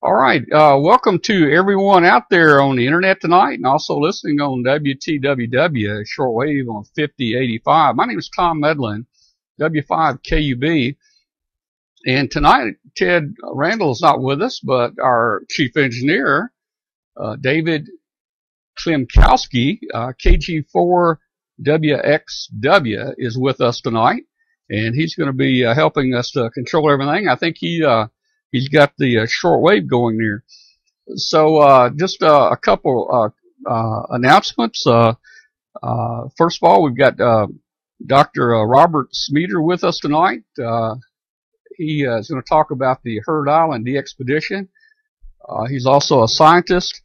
All right. Welcome to everyone out there on the internet tonight and also listening on WTWW, shortwave on 5085. My name is Tom Medlin, W5KUB. And tonight, Ted Randall is not with us, but our chief engineer, David Klimkowski, KG4WXW, is with us tonight. And he's going to be helping us to control everything. I think he's got the shortwave going there. So just a couple announcements. First of all, we've got Dr. Robert Schmieder with us tonight. He is going to talk about the Heard Island DXpedition. He's also a scientist,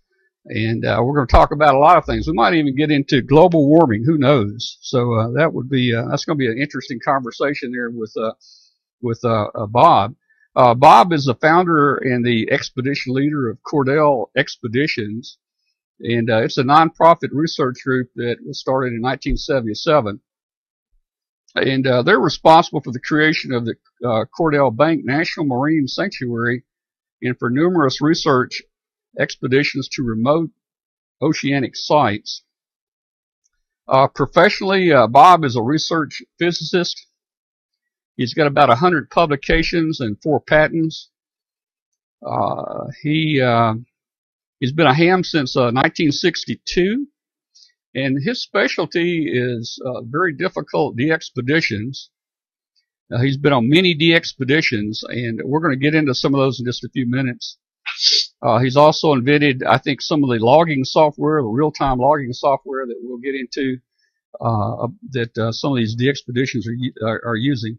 and we're going to talk about a lot of things. We might even get into global warming. Who knows? So that's going to be an interesting conversation there with Bob. Bob is the founder and the expedition leader of Cordell Expeditions, and it's a nonprofit research group that was started in 1977. And they're responsible for the creation of the Cordell Bank National Marine Sanctuary and for numerous research expeditions to remote oceanic sites. Professionally, Bob is a research physicist. He's got about 100 publications and 4 patents. He's been a ham since 1962, and his specialty is very difficult DXpeditions. He's been on many DXpeditions, and we're going to get into some of those in just a few minutes. He's also invented, I think, some of the logging software, the real-time logging software that we'll get into that some of these DXpeditions are using.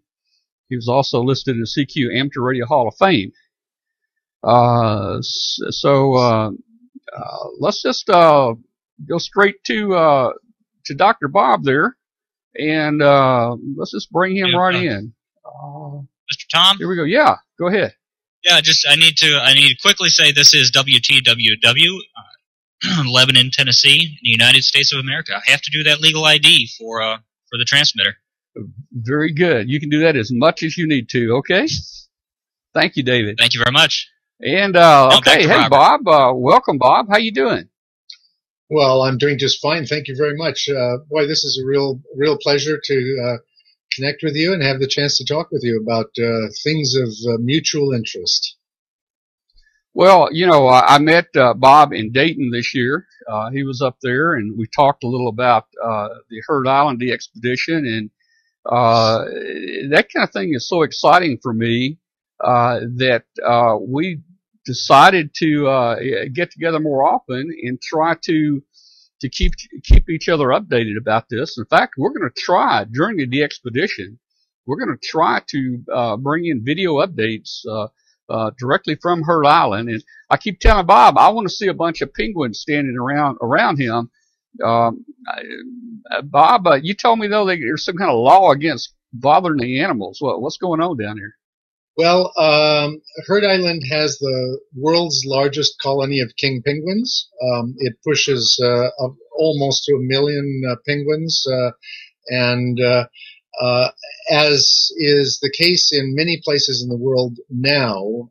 He was also listed in the CQ Amateur Radio Hall of Fame. Let's just go straight to Dr. Bob there, and let's just bring him right in. Mr. Tom? Here we go. Yeah, go ahead. Yeah, I need to quickly say this is WTWW, Lebanon, Tennessee, in the United States of America. I have to do that legal ID for the transmitter. Very good. You can do that as much as you need to, okay? Thank you, David. Thank you very much. And, okay, hey, Robert. Bob. Welcome, Bob. How you doing? Well, I'm doing just fine. Thank you very much. Boy, this is a real pleasure to connect with you and have the chance to talk with you about things of mutual interest. Well, you know, I met Bob in Dayton this year. He was up there, and we talked a little about the Heard Island DXpedition, and that kind of thing is so exciting for me that we decided to get together more often and try to keep each other updated about this. In fact, we're going to try during the DXpedition. We're going to try to bring in video updates directly from Heard Island. And I keep telling Bob I want to see a bunch of penguins standing around him. Bob, you told me though there's some kind of law against bothering the animals. What's going on down here? Well, Heard Island has the world's largest colony of king penguins. It pushes almost to 1 million penguins, and as is the case in many places in the world now,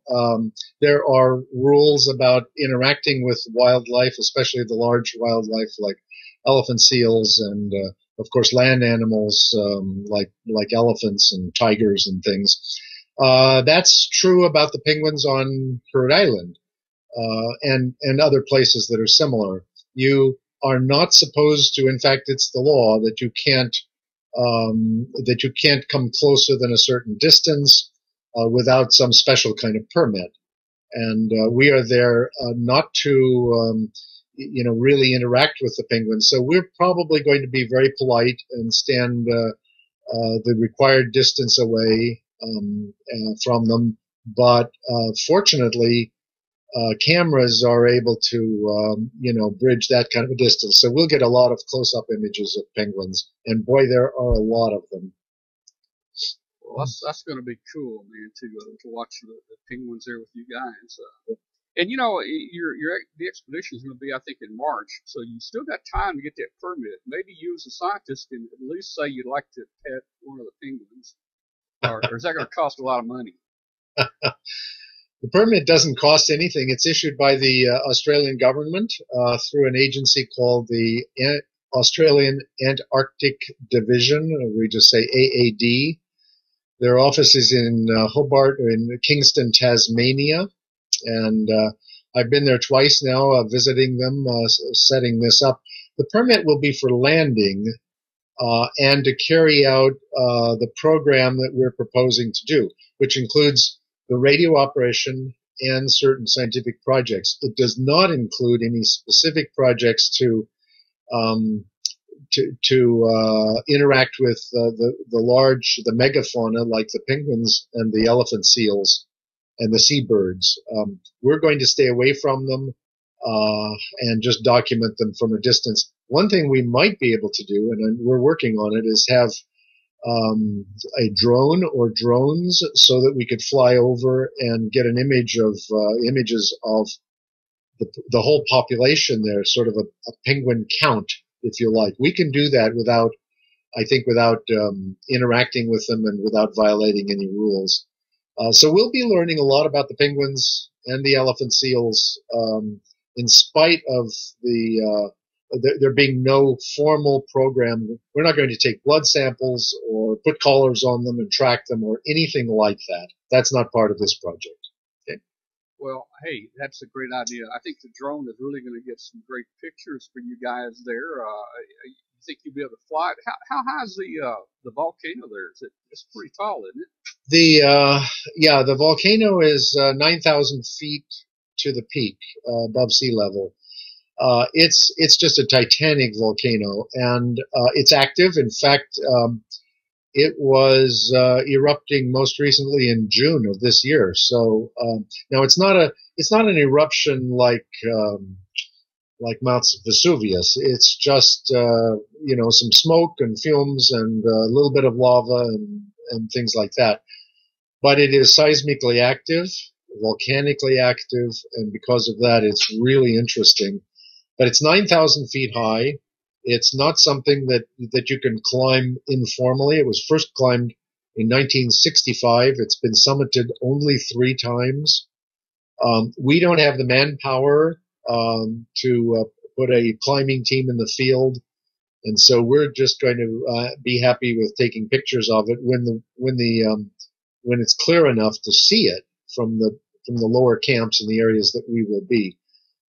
there are rules about interacting with wildlife, especially the large wildlife like elephant seals and, of course, land animals like elephants and tigers and things. That's true about the penguins on Heard Island and other places that are similar. You are not supposed to, in fact, it's the law that you can't come closer than a certain distance without some special kind of permit. And we are there not to really interact with the penguins. So we're probably going to be very polite and stand the required distance away from them. But fortunately, cameras are able to, bridge that kind of a distance. So we'll get a lot of close-up images of penguins. And boy, there are a lot of them. Well, that's going to be cool, man, to watch the penguins there with you guys. And you know, the expedition is going to be, I think, in March, so you still got time to get that permit. Maybe you, as a scientist, can at least say you'd like to pet one of the penguins, or is that going to cost a lot of money? The permit doesn't cost anything. It's issued by the Australian government through an agency called the Australian Antarctic Division. We just say AAD. Their office is in Hobart, in Kingston, Tasmania. And I've been there twice now, visiting them, setting this up. The permit will be for landing and to carry out the program that we're proposing to do, which includes the radio operation and certain scientific projects. It does not include any specific projects to interact with the megafauna like the penguins and the elephant seals and the seabirds. We're going to stay away from them and just document them from a distance. One thing we might be able to do, and we're working on it, is have a drone or drones so that we could fly over and get an image of images of the whole population there, sort of a penguin count, if you like. We can do that without interacting with them and without violating any rules. So we'll be learning a lot about the penguins and the elephant seals, in spite of there being no formal program. We're not going to take blood samples or put collars on them and track them or anything like that. That's not part of this project. Okay. Well, hey, that's a great idea. I think the drone is really going to get some great pictures for you guys there. You think you'll be able to fly it? How high is the volcano there? It's pretty tall, isn't it? The volcano is 9,000 feet to the peak above sea level. It's just a titanic volcano, and it's active. In fact, it was erupting most recently in June of this year. So now it's not an eruption like Mount Vesuvius. It's just some smoke and fumes and a little bit of lava and things like that. But it is seismically active, volcanically active, and because of that, it's really interesting. But it's 9,000 feet high. It's not something that you can climb informally. It was first climbed in 1965. It's been summited only 3 times. We don't have the manpower to put a climbing team in the field, and so we're just going to be happy with taking pictures of it when it's clear enough to see it from the lower camps in the areas that we will be.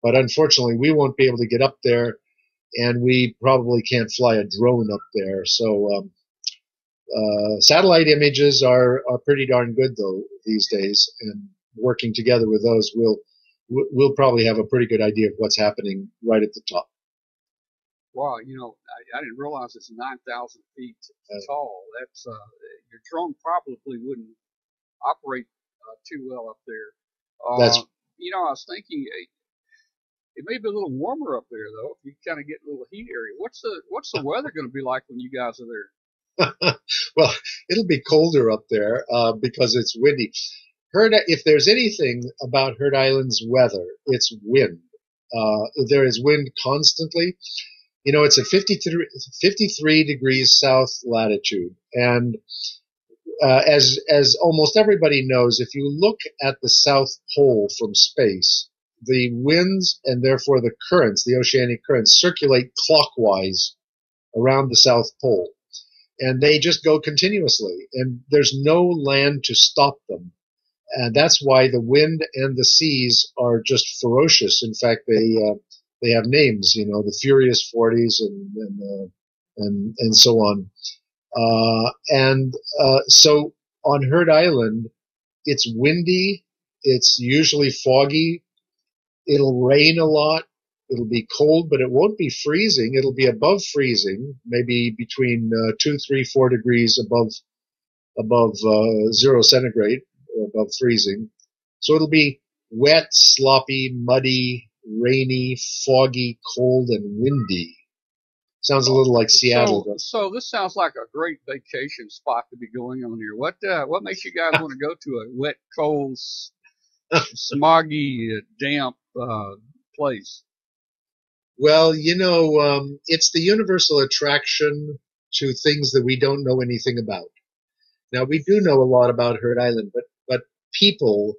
But unfortunately, we won't be able to get up there, and we probably can't fly a drone up there. So satellite images are pretty darn good though these days, and working together with those, we'll probably have a pretty good idea of what's happening right at the top. Wow, I didn't realize it's 9,000 feet tall. That's your drone probably wouldn't operate too well up there. That's I was thinking it may be a little warmer up there though. If you kind of get a little heat area, what's the weather going to be like when you guys are there? Well, it'll be colder up there because it's windy. If there's anything about Heard Island's weather, it's wind. There is wind constantly. It's a 53 degrees south latitude, and as almost everybody knows, if you look at the South Pole from space, the winds and therefore the currents, the oceanic currents, circulate clockwise around the South Pole, and they just go continuously, and there's no land to stop them. And that's why the wind and the seas are just ferocious. In fact, they have names, the Furious 40s and so on. So on Heard Island, it's windy. It's usually foggy. It'll rain a lot. It'll be cold, but it won't be freezing. It'll be above freezing, maybe between 2, 3, 4 degrees above 0 centigrade, or above freezing. So it'll be wet, sloppy, muddy, rainy, foggy, cold, and windy. Sounds a little like Seattle. So this sounds like a great vacation spot to be going on here. What makes you guys want to go to a wet, cold, smoggy, damp place? Well, it's the universal attraction to things that we don't know anything about. Now, we do know a lot about Heard Island, but people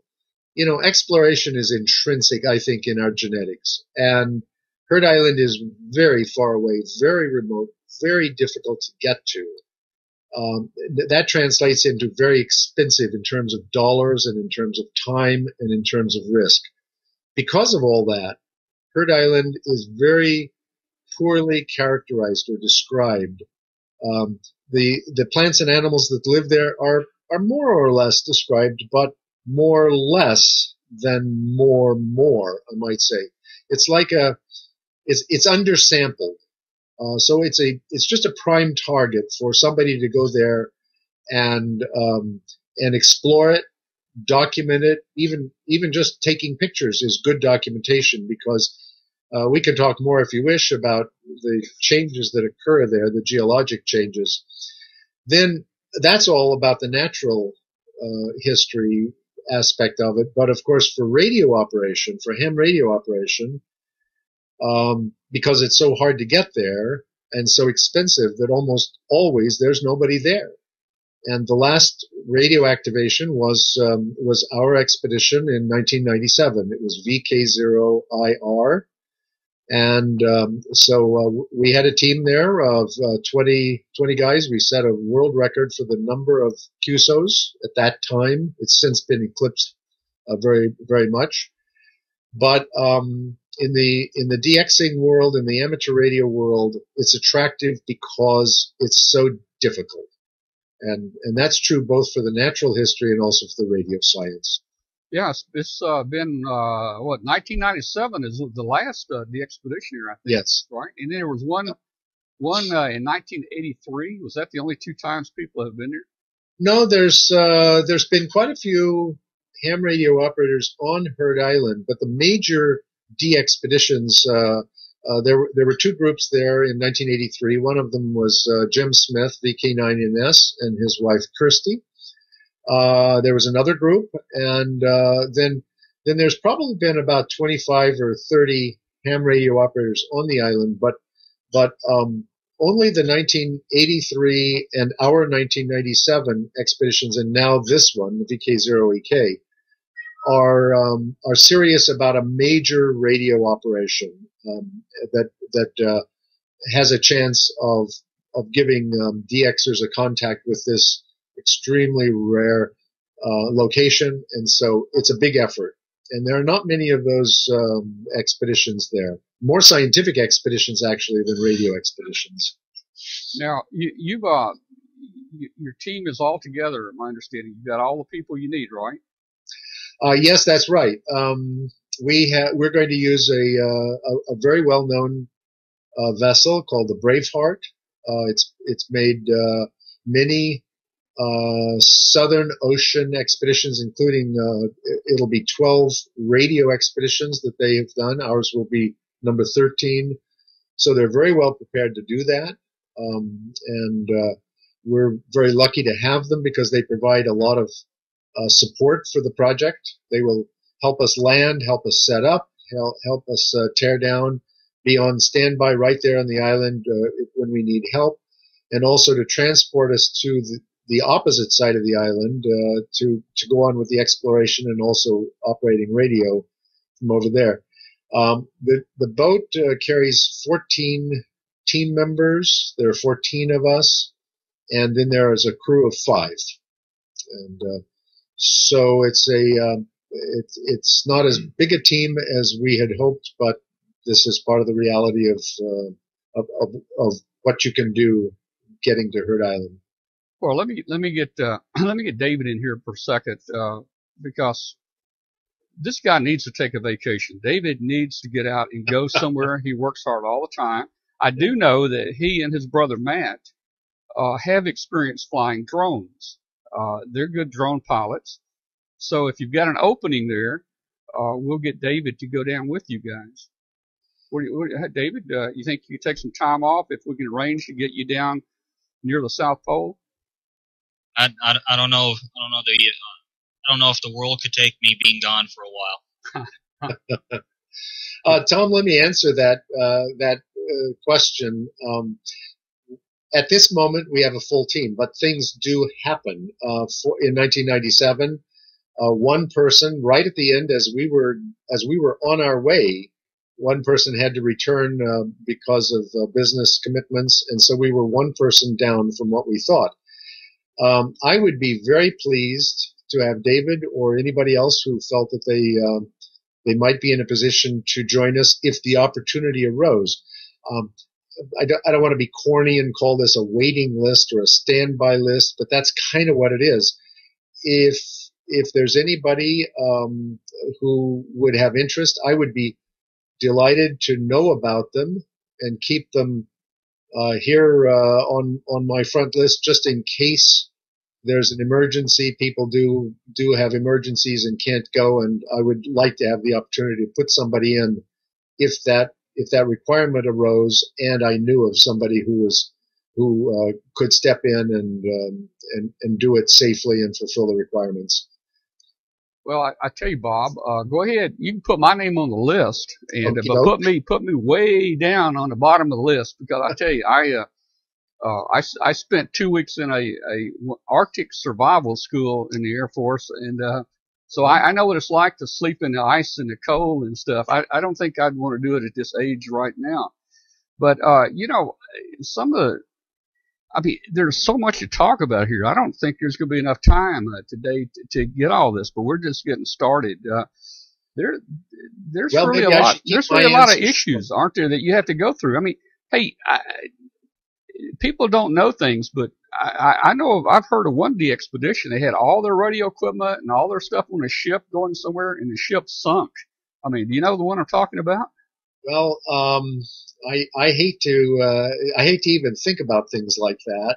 exploration is intrinsic, I think, in our genetics. And Heard Island is very far away, very remote, very difficult to get to. That translates into very expensive in terms of dollars and in terms of time and in terms of risk. Because of all that, Heard Island is very poorly characterized or described. The plants and animals that live there are more or less described, but more less than more, I might say. It's like it's undersampled. So it's just a prime target for somebody to go there and explore it, document it. Even just taking pictures is good documentation, because we can talk more if you wish about the changes that occur there, the geologic changes. Then that's all about the natural history aspect of it. But of course, for radio operation, for ham radio operation, because it's so hard to get there and so expensive that almost always there's nobody there. And the last radio activation was our expedition in 1997. It was VK0IR. And so we had a team there of 20 guys. We set a world record for the number of QSOs at that time. It's since been eclipsed very, very much. But in the DXing world, in the amateur radio world, it's attractive because it's so difficult. And that's true both for the natural history and also for the radio science. Yes, it's been 1997 is the last DXpedition year, I think. Yes. Right, and then there was one in 1983. Was that the only two times people have been there? No, there's been quite a few ham radio operators on Heard Island, but the major DXpeditions, there were two groups there in 1983. One of them was Jim Smith, VK9NS, and his wife Kirsty. There was another group, and then there's probably been about 25 or 30 ham radio operators on the island, but only the 1983 and our 1997 expeditions, and now this one, the VK0EK, are serious about a major radio operation that has a chance of giving DXers a contact with this extremely rare location, and so it's a big effort. And there are not many of those expeditions there. More scientific expeditions, actually, than radio expeditions. Now, your team is all together, my understanding. You've got all the people you need, right? Yes, that's right. We're going to use a very well-known vessel called the Braveheart. It's made many Southern Ocean expeditions, including it'll be 12 radio expeditions that they have done. Ours will be number 13. So they're very well prepared to do that. And we're very lucky to have them because they provide a lot of support for the project. They will help us land, help us set up, help us tear down, be on standby right there on the island when we need help, and also to transport us to the opposite side of the island to go on with the exploration and also operating radio from over there. The boat carries 14 team members. There are 14 of us, and then there is a crew of 5. And so it's not as big a team as we had hoped, but this is part of the reality of what you can do getting to Heard Island. Well, let me get David in here for a second because this guy needs to take a vacation. David needs to get out and go somewhere. He works hard all the time. I do know that he and his brother Matt have experience flying drones. They're good drone pilots. So if you've got an opening there, we'll get David to go down with you guys. David, you think you could take some time off if we can arrange to get you down near the South Pole? I don't know. I don't know if the world could take me being gone for a while. Tom, let me answer that question. At this moment, we have a full team, but things do happen. In 1997, one person, right at the end, as we were on our way, one person had to return because of business commitments, and so we were one person down from what we thought. I would be very pleased to have David or anybody else who felt that they might be in a position to join us if the opportunity arose. I don't want to be corny and call this a waiting list or a standby list, but that's kind of what it is. If there's anybody who would have interest, I would be delighted to know about them and keep them here on my front list, just in case there's an emergency. People do have emergencies and can't go, and I would like to have the opportunity to put somebody in if that requirement arose and I knew of somebody who could step in and do it safely and fulfill the requirements. Well, I tell you, Bob, go ahead. You can put my name on the list, and but put me way down on the bottom of the list, because I tell you, I spent 2 weeks in a Arctic survival school in the Air Force, and so I know what it's like to sleep in the ice and the cold and stuff. I don't think I'd want to do it at this age right now, but you know, there's so much to talk about here. I don't think there's going to be enough time today to get all this, but we're just getting started. There's really a lot of issues, aren't there, that you have to go through? I mean, hey, people don't know things, but I know I've heard of one DXpedition. They had all their radio equipment and all their stuff on a ship going somewhere, and the ship sunk. I mean, do you know the one I'm talking about? Well, I hate to even think about things like that.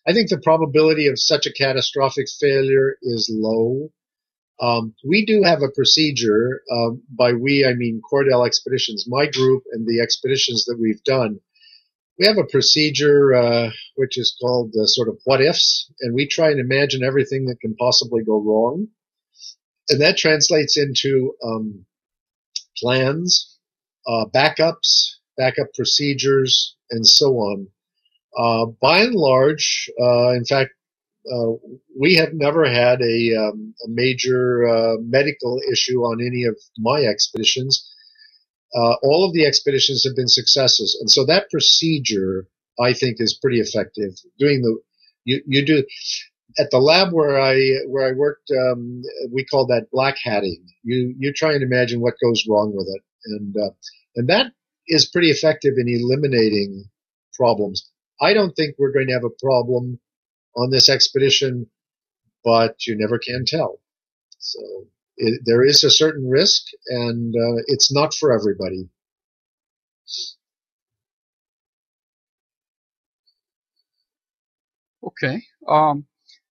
I think the probability of such a catastrophic failure is low. We do have a procedure, by we I mean Cordell Expeditions, my group, and the expeditions that we've done. We have a procedure which is called sort of what ifs, and we try and imagine everything that can possibly go wrong, and that translates into plans, backup procedures, and so on. By and large, in fact, we have never had a major medical issue on any of my expeditions. All of the expeditions have been successes, and so that procedure, I think, is pretty effective. You do at the lab where I worked, we call that black hatting. You try and imagine what goes wrong with it, and that is pretty effective in eliminating problems. I don't think we're going to have a problem on this expedition, but you never can tell. So there is a certain risk, and it's not for everybody. Okay.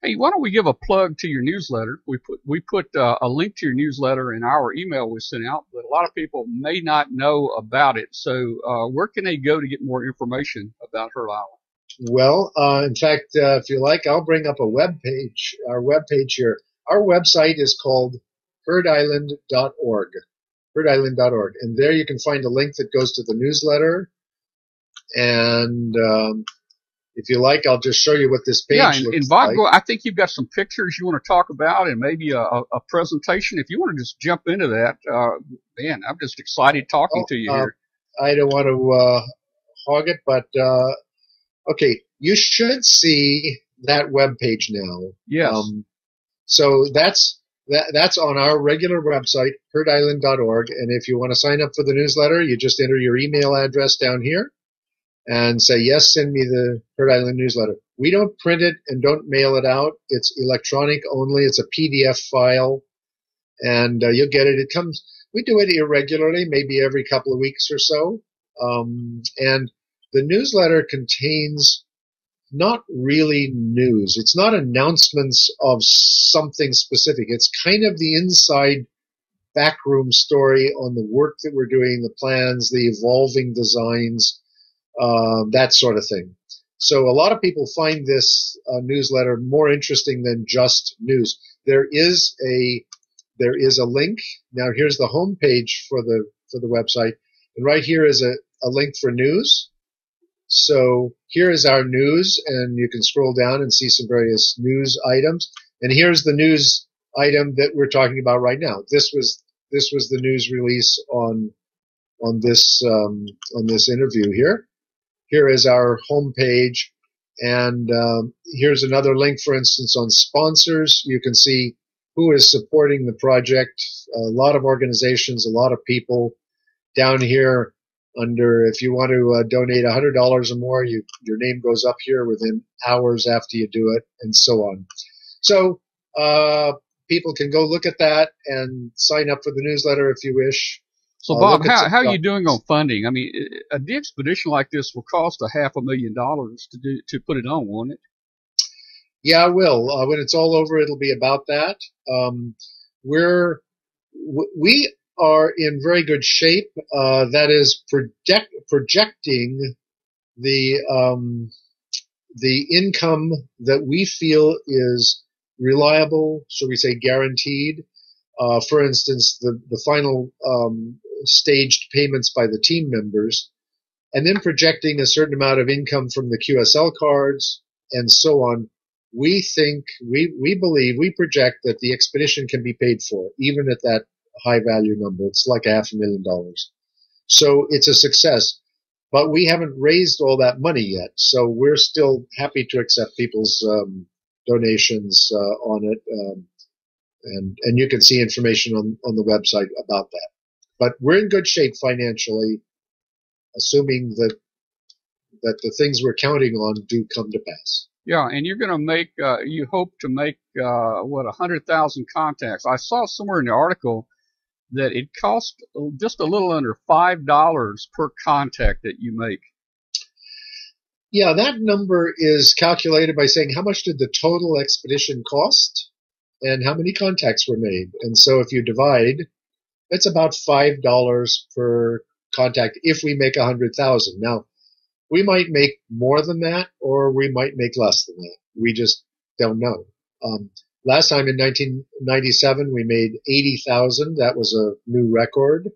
Hey, why don't we give a plug to your newsletter? We put a link to your newsletter in our email we sent out, but a lot of people may not know about it. So where can they go to get more information about Heard Island? Well, in fact, if you like, I'll bring up a web page, our web page here. Our website is called heardisland.org, heardisland.org, and there you can find a link that goes to the newsletter. And if you like, I'll just show you what this page looks like. Yeah, and Bob, I think you've got some pictures you want to talk about, and maybe a presentation. If you want to just jump into that, man, I'm just excited talking to you here. I don't want to hog it, but okay, you should see that web page now. Yes. So that's on our regular website, heardisland.org, and if you want to sign up for the newsletter, you just enter your email address down here and say, yes, send me the Heard Island newsletter. We don't print it and don't mail it out. It's electronic only. It's a PDF file, and you'll get it. It comes. We do it irregularly, maybe every couple of weeks or so, and the newsletter contains not really news. It's not announcements of something specific. It's kind of the inside backroom story on the work that we're doing, the plans, the evolving designs, that sort of thing. So a lot of people find this newsletter more interesting than just news. There is a link. Now here's the home page for the website, and right here is a link for news. So here is our news, and you can scroll down and see some various news items. And here's the news item that we're talking about right now. This was the news release on this interview here. Here is our homepage, and here's another link, for instance, on sponsors. You can see who is supporting the project. A lot of organizations, a lot of people. Down here under, if you want to donate $100 or more, your name goes up here within hours after you do it, and so on. So people can go look at that and sign up for the newsletter if you wish. So, Bob, how are you doing on funding? I mean, a DXpedition like this will cost $500,000 to put it on, won't it? Yeah, it will. When it's all over, it'll be about that. We are in very good shape. That is projecting the income that we feel is reliable, shall we say, guaranteed. For instance, the final staged payments by the team members, and then projecting a certain amount of income from the QSL cards and so on. We think, we believe, we project that the expedition can be paid for, even at that high value number. It's like $500,000. So it's a success. But we haven't raised all that money yet, so we're still happy to accept people's donations on it. And you can see information on the website about that. But we're in good shape financially, assuming that the things we're counting on do come to pass. Yeah, and you're going to make, you hope to make, 100,000 contacts. I saw somewhere in the article that it costs just a little under $5 per contact that you make. Yeah, that number is calculated by saying how much did the total expedition cost and how many contacts were made. And so if you divide, it's about $5 per contact if we make 100,000. Now, we might make more than that, or we might make less than that. We just don't know. Last time in 1997, we made 80,000. That was a new record.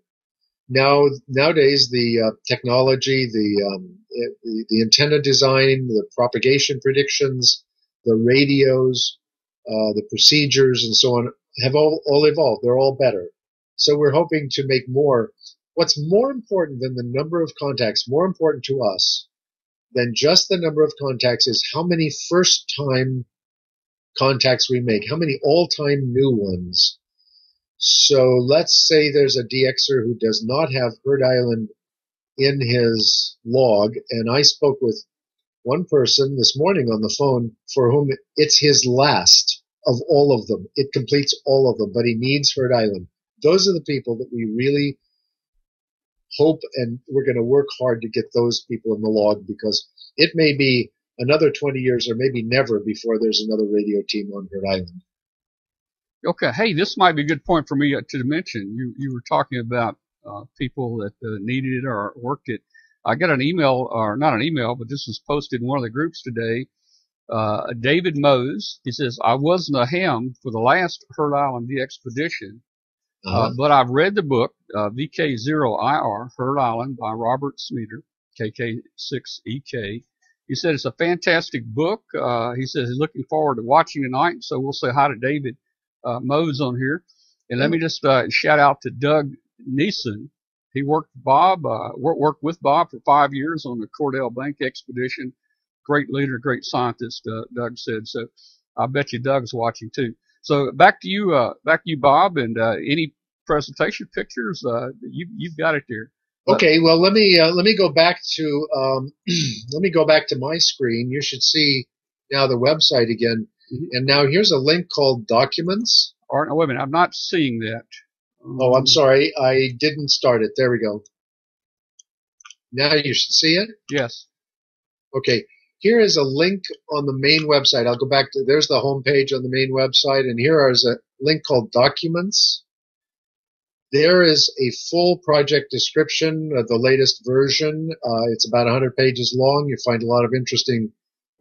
Nowadays, the technology, the antenna design, the propagation predictions, the radios, the procedures, and so on have all evolved. They're all better. So we're hoping to make more. What's more important than the number of contacts, more important to us than just the number of contacts, is how many first-time contacts we make, how many all-time new ones. So let's say there's a DXer who does not have Heard Island in his log, and I spoke with one person this morning on the phone for whom it's his last of all of them. It completes all of them, but he needs Heard Island. Those are the people that we really hope, and we're going to work hard to get those people in the log, because it may be another 20 years or maybe never before there's another radio team on Heard Island. Okay, hey, this might be a good point for me to mention. You were talking about people that needed it or worked it. I got an email, or not an email, but this was posted in one of the groups today. David Mose, he says, I wasn't a ham for the last Heard Island DXpedition, but I've read the book, VK0IR, Heard Island by Robert Schmieder KK6EK. He said it's a fantastic book. He says he's looking forward to watching tonight, so we'll say hi to David Mose on here. And let me just shout out to Doug Neeson. He worked with Bob for 5 years on the Cordell Bank expedition. Great leader, great scientist, Doug said. So I bet you Doug's watching too. So back to you, Bob, and any presentation pictures, you've got it there. Okay, well let me go back to my screen. You should see now the website again. Mm-hmm. And now here's a link called Documents. Or, no, wait a minute, I'm not seeing that. Oh, I'm sorry, I didn't start it. There we go. Now you should see it. Yes. Okay, here is a link on the main website. I'll go back to, there's the home page on the main website, and here is a link called Documents. There is a full project description of the latest version. It's about 100 pages long. You find a lot of interesting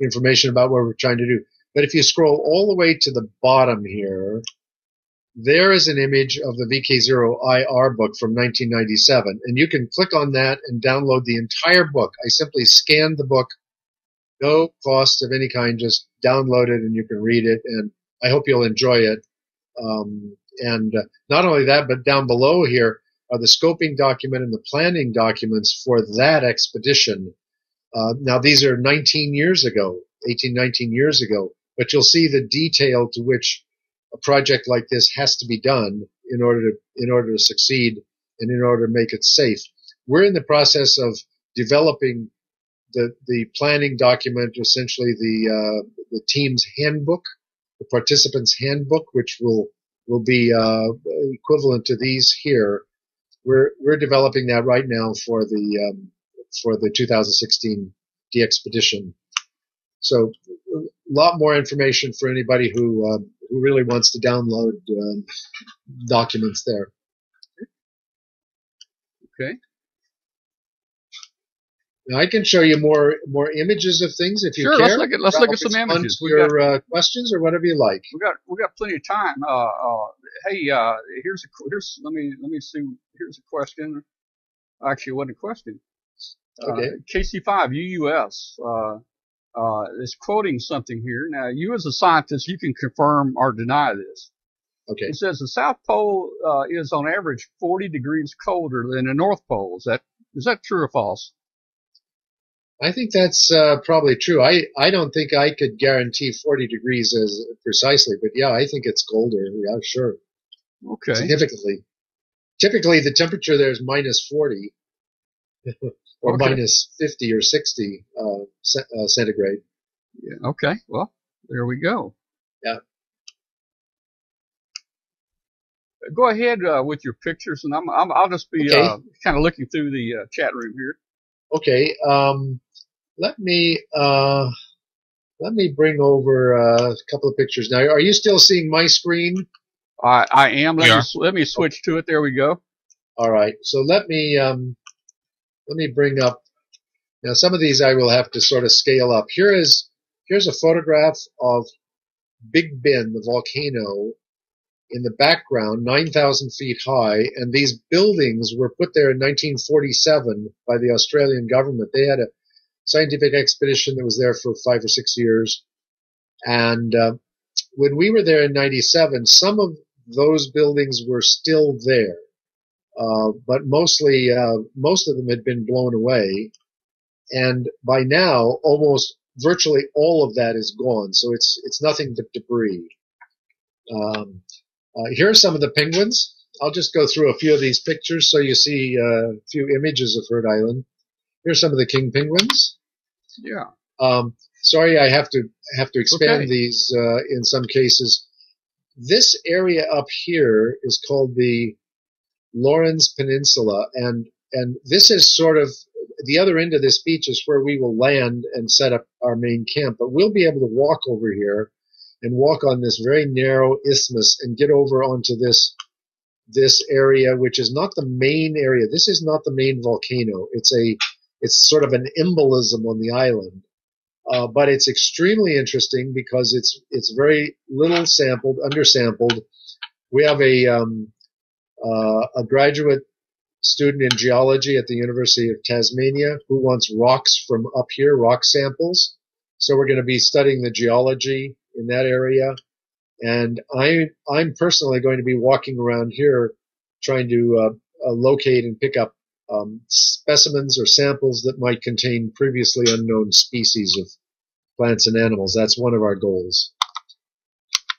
information about what we're trying to do. But if you scroll all the way to the bottom here, there is an image of the VK0IR book from 1997. And you can click on that and download the entire book. I simply scanned the book, no cost of any kind, just download it and you can read it. And I hope you'll enjoy it. And not only that, but down below here are the scoping document and the planning documents for that expedition. Now, these are 19 years ago, 18, 19 years ago, but you'll see the detail to which a project like this has to be done in order to succeed and in order to make it safe. We're in the process of developing the planning document, essentially the team's handbook, the participants' handbook, which will be equivalent to these here. We're developing that right now for the 2016 DXpedition. So a lot more information for anybody who really wants to download documents there. Okay. Now I can show you more images of things if you care. Sure, let's look at some images. Your questions or whatever you like. We got plenty of time. Hey, here's let me see. Here's a question. Actually, it wasn't a question. Okay. KC5 UUS is quoting something here. Now, you as a scientist, you can confirm or deny this. Okay. It says the South Pole is on average 40 degrees colder than the North Pole. Is that true or false? I think that's probably true. I don't think I could guarantee 40 degrees as precisely, but yeah, I think it's colder. Yeah, sure. Okay. Significantly. Typically, the temperature there is minus 40 or okay. minus 50 or 60 centigrade. Yeah. Okay. Well, there we go. Yeah. Go ahead with your pictures, and I'll just be kind of looking through the chat room here. Okay. Let me bring over a couple of pictures now. Are you still seeing my screen? I am. Let me switch to it. There we go. All right. So let me bring up now. Some of these I will have to sort of scale up. Here's a photograph of Big Ben, the volcano, in the background, 9,000 feet high, and these buildings were put there in 1947 by the Australian government. They had a scientific expedition that was there for 5 or 6 years, and when we were there in 97, some of those buildings were still there, but most of them had been blown away, and by now, almost virtually all of that is gone, so it's nothing but debris. Here are some of the penguins. I'll just go through a few of these pictures so you see a few images of Heard Island. Here's some of the king penguins. Yeah. Sorry, I have to expand these in some cases. This area up here is called the Lawrence Peninsula, and this is sort of the other end of this beach is where we will land and set up our main camp. But we'll be able to walk over here and walk on this very narrow isthmus and get over onto this area, which is not the main area. This is not the main volcano. It's sort of an embolism on the island, but it's extremely interesting because it's very little sampled, undersampled. We have a graduate student in geology at the University of Tasmania who wants rocks from up here, rock samples. So we're going to be studying the geology in that area, and I'm personally going to be walking around here trying to locate and pick up specimens or samples that might contain previously unknown species of plants and animals. That's one of our goals.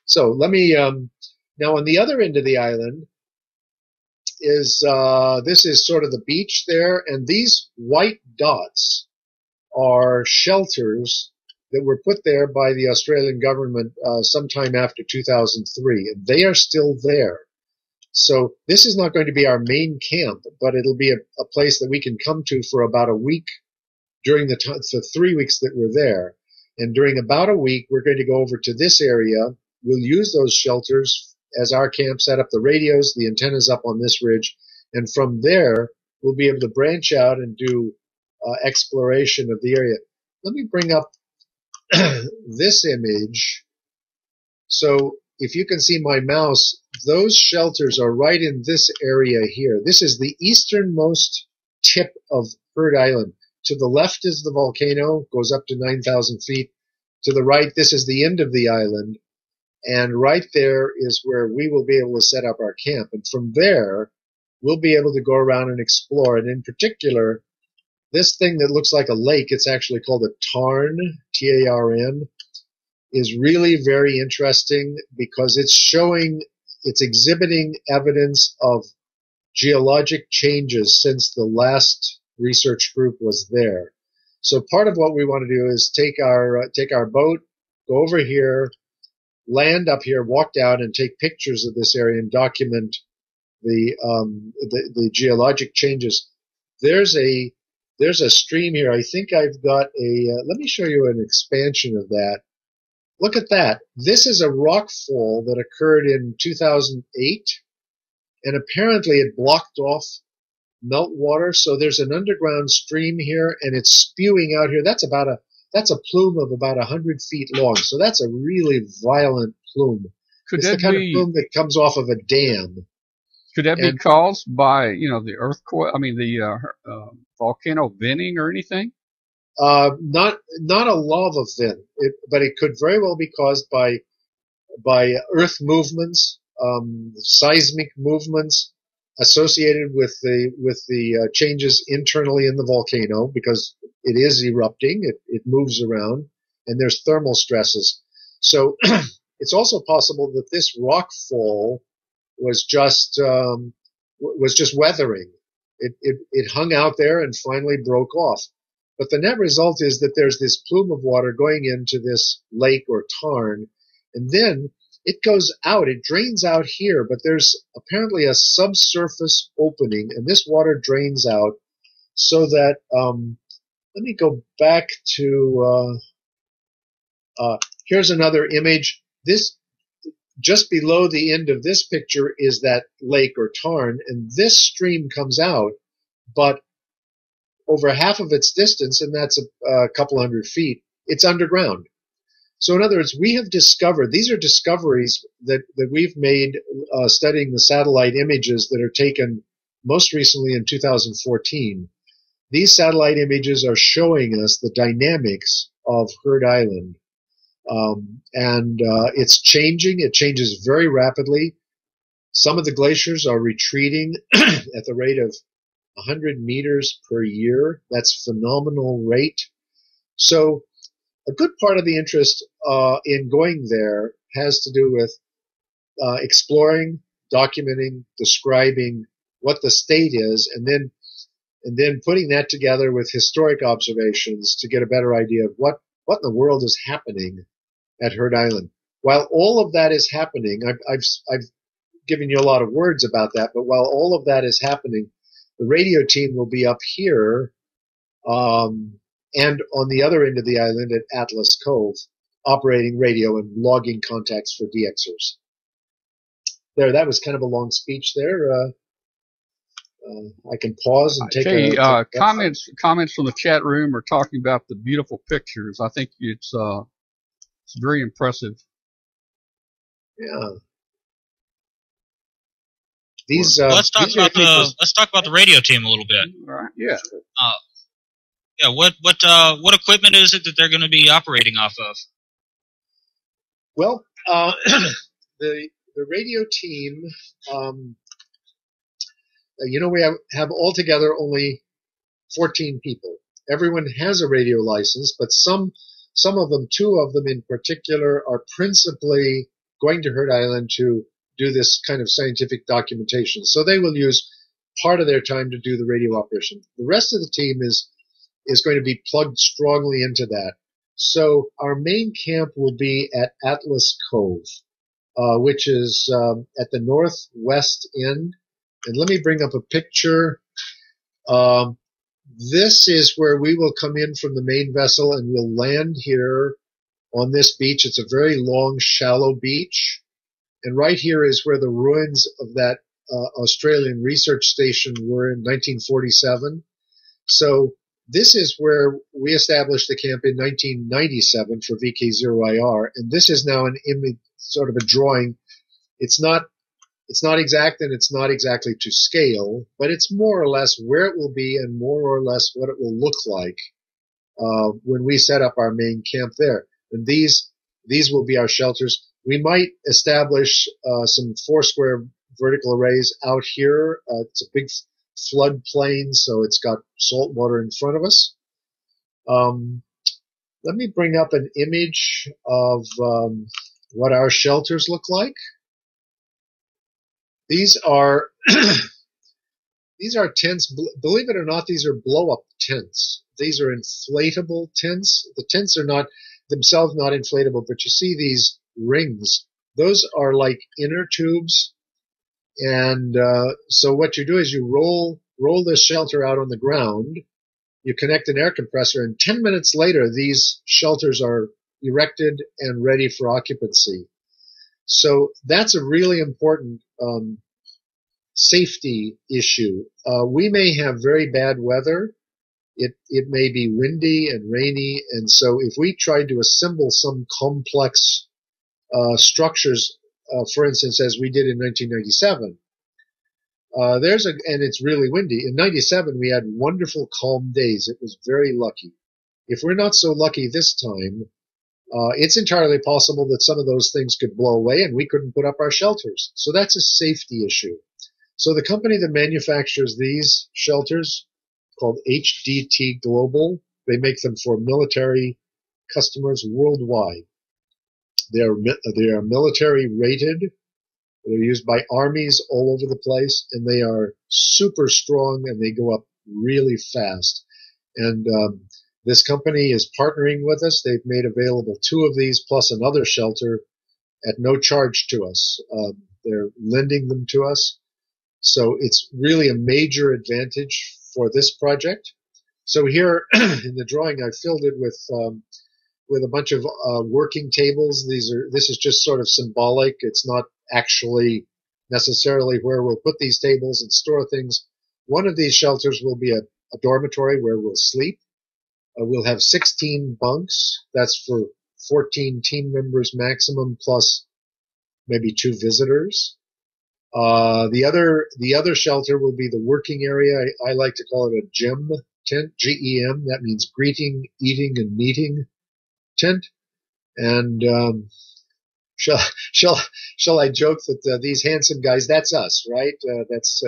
So let me now on the other end of the island is this is sort of the beach there, and these white dots are shelters that were put there by the Australian government sometime after 2003, and they are still there. So this is not going to be our main camp, but it'll be a place that we can come to for about a week during the 3 weeks that we're there. And during about a week, we're going to go over to this area. We'll use those shelters as our camp, set up the radios, the antennas up on this ridge, and from there, we'll be able to branch out and do exploration of the area. Let me bring up this image. So if you can see my mouse, those shelters are right in this area here. This is the easternmost tip of Heard Island. To the left is the volcano, goes up to 9,000 feet. To the right, this is the end of the island. And right there is where we will be able to set up our camp. And from there, we'll be able to go around and explore. And in particular, this thing that looks like a lake, it's actually called a tarn, T-A-R-N, is really very interesting because it's exhibiting evidence of geologic changes since the last research group was there. So part of what we want to do is take our boat, go over here, land up here, walk down, and take pictures of this area and document the geologic changes. There's a stream here. I think I've got let me show you an expansion of that. Look at that. This is a rock fall that occurred in 2008, and apparently it blocked off meltwater. So there's an underground stream here, and it's spewing out here. That's a plume of about 100 feet long. So that's a really violent plume. It's the kind of plume that comes off of a dam. Could that be caused by, the earthquake? I mean, the volcano venting or anything? Not a lava vent, but it could very well be caused by earth movements, seismic movements associated with the changes internally in the volcano, because it is erupting, it moves around, and there's thermal stresses. So it's also possible that this rock fall was just weathering. It hung out there and finally broke off. But the net result is that there's this plume of water going into this lake or tarn, and then it goes out, it drains out here, but there's apparently a subsurface opening, and this water drains out so that, let me go back to, here's another image. This, just below the end of this picture is that lake or tarn, and this stream comes out, but over half of its distance, and that's a couple hundred feet, it's underground. So in other words, we have discovered, these are discoveries that we've made studying the satellite images that are taken most recently in 2014. These satellite images are showing us the dynamics of Heard Island. And it's changing. It changes very rapidly. Some of the glaciers are retreating at the rate of 100 meters per year. That's phenomenal rate. So a good part of the interest in going there has to do with exploring, documenting, describing what the state is, and then putting that together with historic observations to get a better idea of what in the world is happening at Heard Island. While all of that is happening, I've given you a lot of words about that, but while all of that is happening, the radio team will be up here and on the other end of the island at Atlas Cove, operating radio and logging contacts for DXers. There, that was kind of a long speech there. I can pause and take comments from the chat room are talking about the beautiful pictures. I think it's very impressive. Yeah. Let's talk about the radio team a little bit. All right. Yeah. What equipment is it that they're going to be operating off of? Well, the radio team, we have altogether only 14 people. Everyone has a radio license, but some of them, 2 of them in particular, are principally going to Heard Island to do this kind of scientific documentation. So they will use part of their time to do the radio operation. The rest of the team is going to be plugged strongly into that. So our main camp will be at Atlas Cove, which is at the northwest end. And let me bring up a picture. This is where we will come in from the main vessel, and we'll land here on this beach. It's a very long, shallow beach. And right here is where the ruins of that Australian research station were in 1947. So this is where we established the camp in 1997 for VK0IR, and this is now an image, sort of a drawing. It's not exact, and it's not exactly to scale, but it's more or less where it will be and more or less what it will look like when we set up our main camp there. And these will be our shelters. We might establish some 4-square vertical arrays out here. It's a big flood plain, so it's got salt water in front of us. Let me bring up an image of what our shelters look like. These are these are tents. Believe it or not, these are blow-up tents. These are inflatable tents. The tents are not themselves not inflatable, but you see these rings. Those are like inner tubes. And so what you do is you roll this shelter out on the ground. You connect an air compressor, and 10 minutes later, these shelters are erected and ready for occupancy. So that's a really important safety issue. We may have very bad weather. It may be windy and rainy, and so if we tried to assemble some complex structures, for instance, as we did in 1997, and it's really windy. In 97, we had wonderful calm days. It was very lucky. If we're not so lucky this time, it's entirely possible that some of those things could blow away and we couldn't put up our shelters. So that's a safety issue. So the company that manufactures these shelters, called HDT Global, they make them for military customers worldwide. They are military rated. They're used by armies all over the place, and they are super strong, and they go up really fast. And this company is partnering with us. They've made available 2 of these plus another shelter at no charge to us. They're lending them to us. So it's really a major advantage for this project. So here in the drawing, I filled it with a bunch of working tables. This is just sort of symbolic. It's not actually necessarily where we'll put these tables and store things. One of these shelters will be a dormitory where we'll sleep. We'll have 16 bunks. That's for 14 team members maximum, plus maybe 2 visitors. The other shelter will be the working area. I like to call it a GEM tent, G-E-M. That means greeting, eating, and meeting tent. And shall I joke that these handsome guys, that's us, right? That's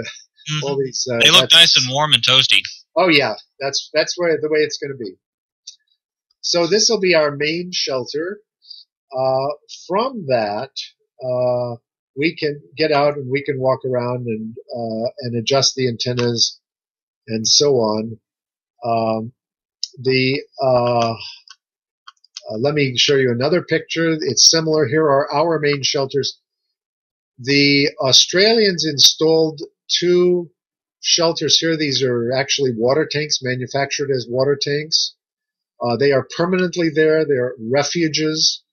all these. They look nice and warm and toasty. Oh yeah, that's the way it's going to be. So this will be our main shelter. From that, we can get out and we can walk around and adjust the antennas and so on. Let me show you another picture. It's similar. Here are our main shelters. The Australians installed 2 shelters here. These are actually water tanks, manufactured as water tanks. They are permanently there. They're refuges,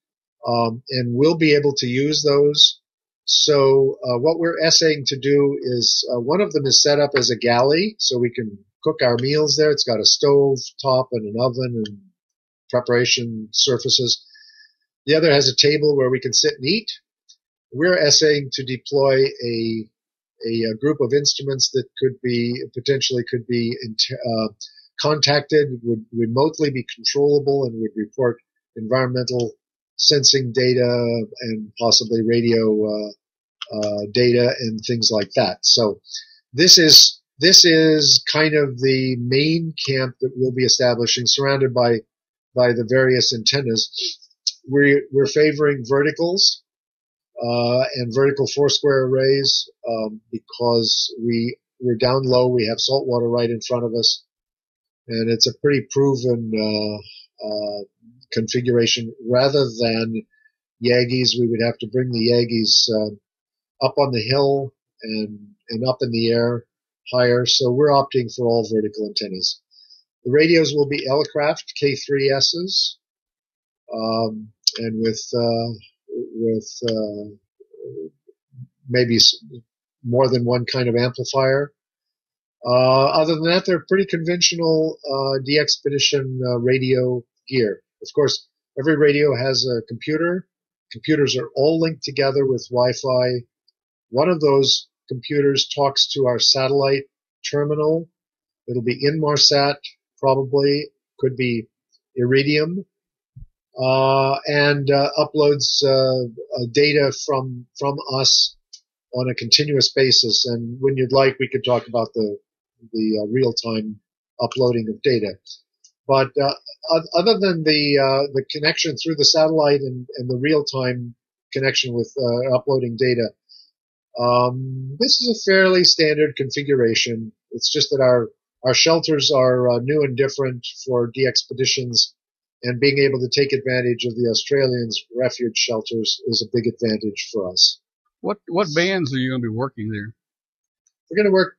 and we'll be able to use those. So what we're essaying to do is one of them is set up as a galley, so we can cook our meals there. It's got a stove top and an oven and preparation surfaces. The other has a table where we can sit and eat. We're essaying to deploy a group of instruments that potentially could be contacted, would remotely be controllable, and would report environmental sensing data and possibly radio data and things like that. So this is kind of the main camp that we'll be establishing, surrounded by the various antennas. We're favoring verticals and vertical 4-square arrays because we're down low. We have salt water right in front of us, and it's a pretty proven configuration. Rather than Yagis, we would have to bring the Yagis up on the hill and up in the air higher. So we're opting for all vertical antennas. The radios will be Elecraft K3Ss, and with maybe more than one kind of amplifier. Other than that, they're pretty conventional DXpedition radio gear. Of course, every radio has a computer. Computers are all linked together with Wi-Fi. One of those computers talks to our satellite terminal. It'll be Inmarsat, probably. Could be Iridium. and uploads data from us on a continuous basis. And when you'd like, we could talk about the real-time uploading of data. But other than the connection through the satellite and the real-time connection with uploading data, this is a fairly standard configuration. It's just that our shelters are new and different for DXpeditions, and being able to take advantage of the Australians' refuge shelters is a big advantage for us. What bands are you going to be working there? We're going to work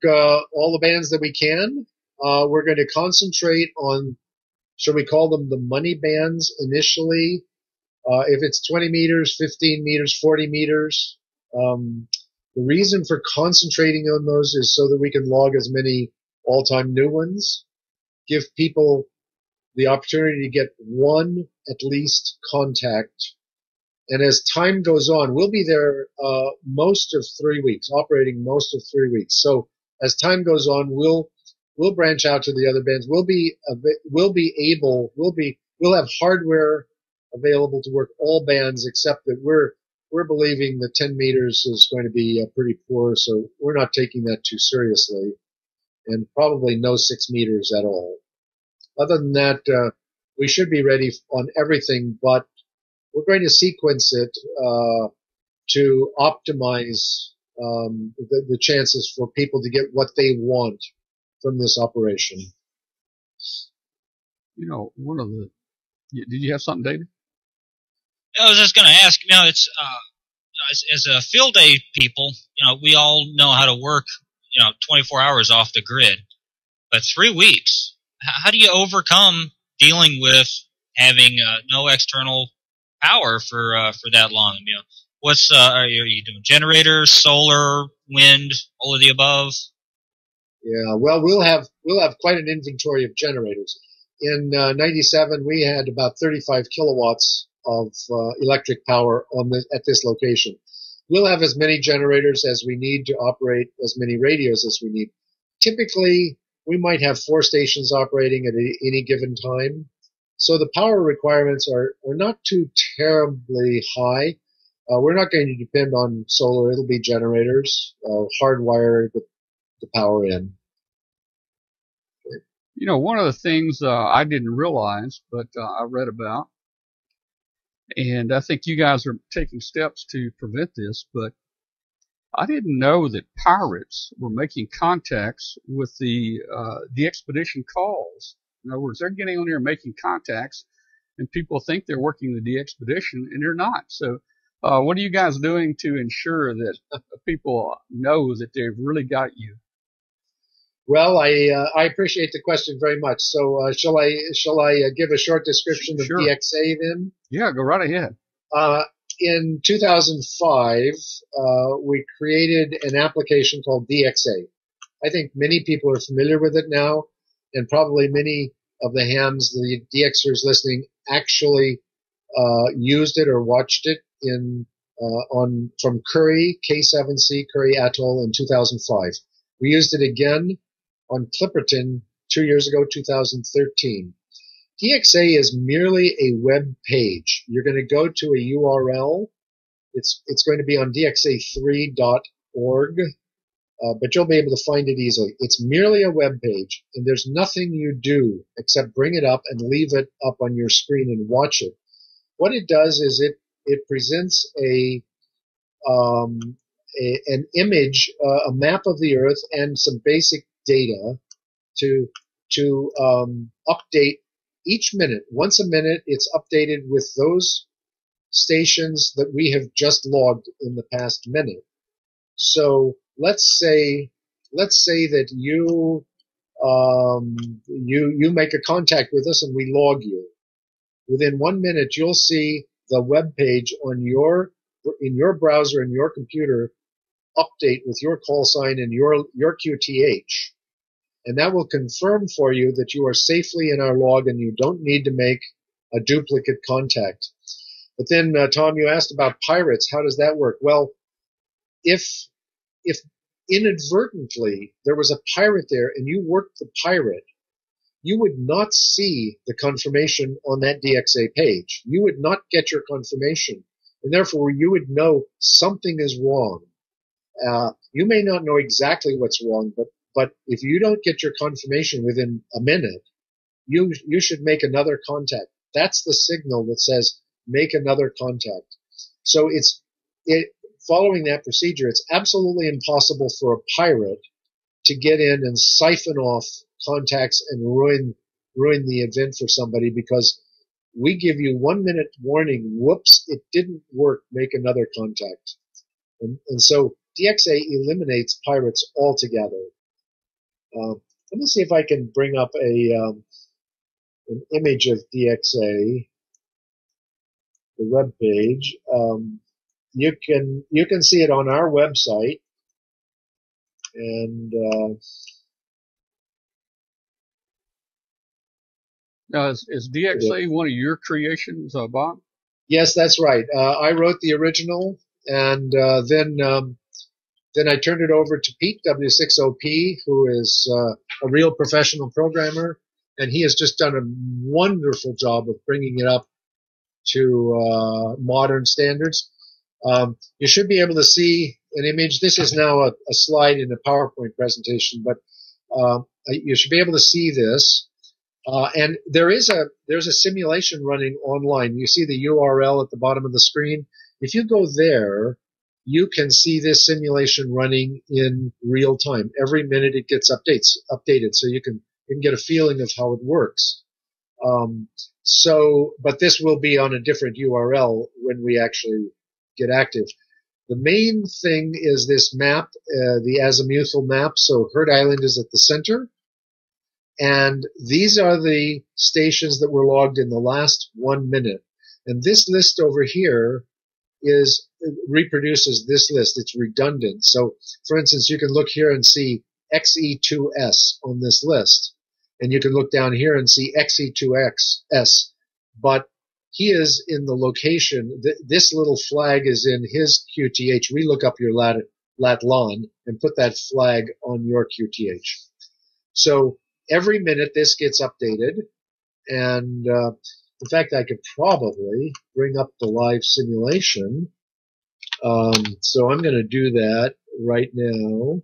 all the bands that we can. We're going to concentrate on, shall we call them the money bands initially? If it's 20 meters, 15 meters, 40 meters. The reason for concentrating on those is so that we can log as many all-time new ones, give people the opportunity to get one at least contact. And as time goes on, we'll be there most of 3 weeks, operating most of 3 weeks. So as time goes on, we'll branch out to the other bands. We'll have hardware available to work all bands, except that we're believing that 10 meters is going to be pretty poor, so we're not taking that too seriously, and probably no 6 meters at all. Other than that, we should be ready on everything, but we're going to sequence it to optimize the chances for people to get what they want from this operation. You know, did you have something, David? I was just going to ask, it's as a field day people, we all know how to work, 24 hours off the grid. But 3 weeks, how do you overcome dealing with having no external power for that long? Are you doing generators, solar, wind, all of the above? Yeah, well, we'll have quite an inventory of generators. In 97, we had about 35 kilowatts of electric power at this location. We'll have as many generators as we need to operate as many radios as we need. Typically, we might have 4 stations operating at any given time. So the power requirements are not too terribly high. We're not going to depend on solar. It'll be generators, hardwire the power in. One of the things I didn't realize, but I read about, and I think you guys are taking steps to prevent this, but I didn't know that pirates were making contacts with the DXpedition calls. In other words, they're getting on here and making contacts, and people think they're working the DXpedition, and they're not. So what are you guys doing to ensure that people know that they've really got you? Well, I appreciate the question very much. So shall I give a short description of Sure. DXA then? Yeah, go right ahead. In 2005, we created an application called DXA. I think many people are familiar with it now, and probably many of the hams, the DXers listening, actually used it or watched it from Curry, K7C, Curry Atoll in 2005. We used it again on Clipperton 2 years ago, 2013. DXA is merely a web page. You're going to go to a URL. It's going to be on dxa3.org, but you'll be able to find it easily. It's merely a web page, and there's nothing you do except bring it up and leave it up on your screen and watch it. What it does is it presents an image, a map of the Earth, and some basic data to update each minute. Once a minute, it's updated with those stations that we have just logged in the past minute. So let's say that you make a contact with us and we log you. Within 1 minute, you'll see the web page in your browser and your computer update with your call sign and your QTH. And that will confirm for you that you are safely in our log and you don't need to make a duplicate contact. But then, Tom, you asked about pirates. How does that work? Well, if inadvertently there was a pirate there and you worked the pirate, you would not see the confirmation on that DXA page. You would not get your confirmation, and therefore you would know something is wrong. You may not know exactly what's wrong, but if you don't get your confirmation within a minute, you should make another contact. That's the signal that says make another contact. So following that procedure, it's absolutely impossible for a pirate to get in and siphon off contacts and ruin the event for somebody, because we give you 1 minute warning. Whoops, it didn't work. Make another contact. And so DXA eliminates pirates altogether. Let me see if I can bring up an image of DXA, the web page. You can see it on our website, and Now, is DXA one of your creations, Bob? Yes, that's right. I wrote the original, and then I turned it over to Pete W60P, who is a real professional programmer, and he has just done a wonderful job of bringing it up to modern standards. You should be able to see an image. This is now a slide in a PowerPoint presentation, but you should be able to see this. And there's a simulation running online. You see the URL at the bottom of the screen. If you go there, you can see this simulation running in real time. Every minute it gets updated, so you can get a feeling of how it works. But this will be on a different URL when we actually get active. The main thing is this map, the azimuthal map. So Heard Island is at the center. And these are the stations that were logged in the last 1 minute. And this list over here reproduces this list. It's redundant. So, for instance, you can look here and see XE2S on this list. And you can look down here and see XE2XS. But he is in the location. This little flag is in his QTH. We look up your lat/lon and put that flag on your QTH. So every minute this gets updated, and in fact, I could probably bring up the live simulation. So I'm going to do that right now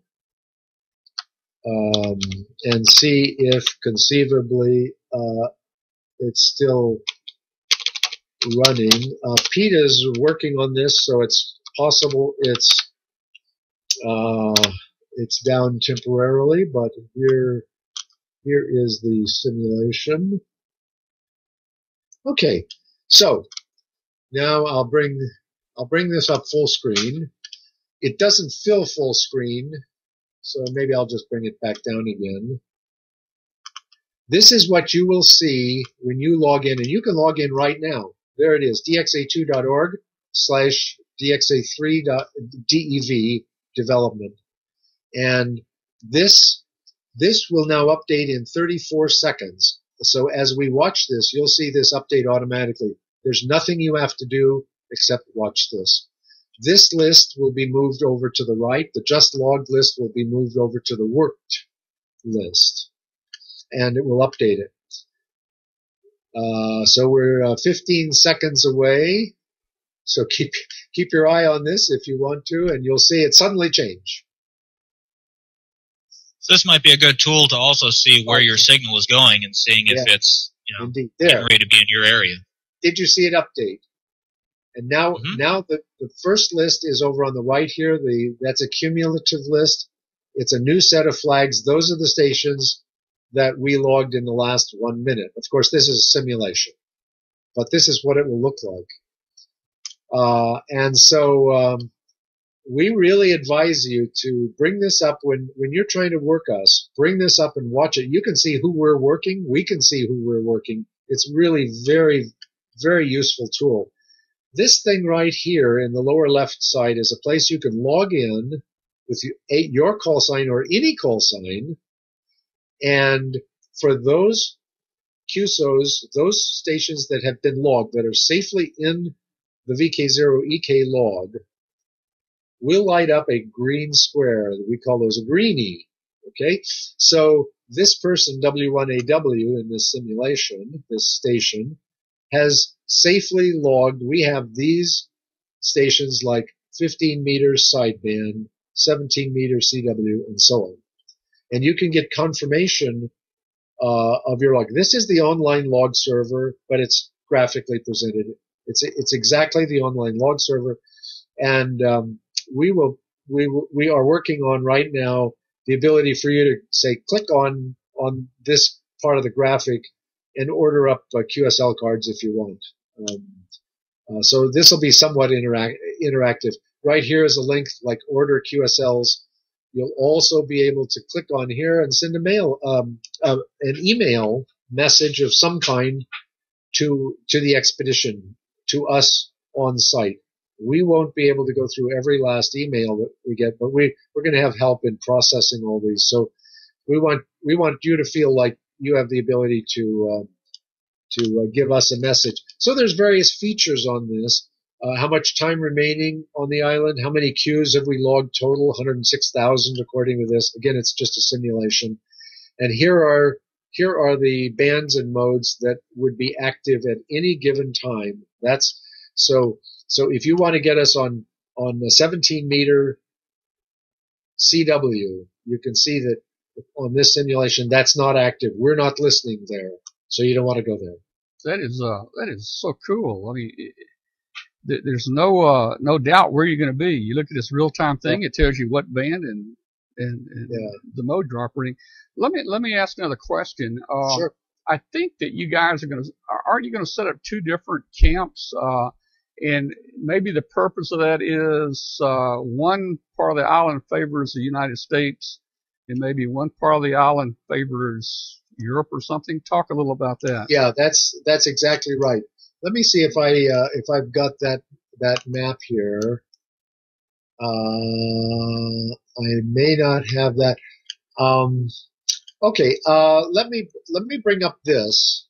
and see if conceivably it's still running. Pete is working on this, so it's possible it's down temporarily, but here is the simulation. Okay, so now I'll bring this up full screen. It doesn't fill full screen, so maybe I'll just bring it back down again. This is what you will see when you log in, and you can log in right now. There it is, dxa2.org/dxa3.dev development. And this will now update in 34 seconds. So as we watch this, you'll see this update automatically. There's nothing you have to do except watch this. This list will be moved over to the right. The just logged list will be moved over to the worked list, and it will update it. So we're 15 seconds away. So keep your eye on this if you want to, and you'll see it suddenly change. So this might be a good tool to also see where your signal is going and seeing if it's Indeed. getting ready to be in your area. Did you see it update? And now the first list is over on the right here. That's a cumulative list. It's a new set of flags. Those are the stations that we logged in the last 1 minute. Of course, this is a simulation, but this is what it will look like. And so we really advise you to bring this up when you're trying to work us. Bring this up and watch it. You can see who we're working. We can see who we're working. It's really very, very useful tool. This thing right here in the lower left side is a place you can log in with your call sign or any call sign. And for those QSOs, those stations that have been logged, that are safely in the VK0EK log, will light up a green square. We call those a greenie. Okay? So this person, W1AW, in this simulation, this station, has safely logged. We have these stations like 15 meters sideband, 17 meters CW, and so on. And you can get confirmation of your log. This is the online log server, but it's graphically presented. It's exactly the online log server, and we are working on right now the ability for you to say click on this part of the graphic and order up QSL cards if you want. So this will be somewhat interactive. Right here is a link like order QSLs. You'll also be able to click on here and send an email message of some kind to the expedition, to us on site. We won't be able to go through every last email that we get, but we're going to have help in processing all these. So we want you to feel like you have the ability to give us a message. So there's various features on this. How much time remaining on the island? How many queues have we logged total? 106,000 according to this. Again, it's just a simulation. And here are the bands and modes that would be active at any given time. That's so if you want to get us on the 17 meter CW, you can see that on this simulation that's not active. We're not listening there, so you don't want to go there. That is so cool. I mean, there's no doubt where you're going to be. You look at this real time thing; it tells you what band and the mode you're operating. Let me ask another question. Sure. I think that you guys aren't you going to set up two different camps? And maybe the purpose of that is one part of the island favors the United States, and maybe one part of the island favors Europe or something. Talk a little about that. Yeah, that's exactly right. Let me see if I've got that map here. I may not have that. Okay. Let me bring up this.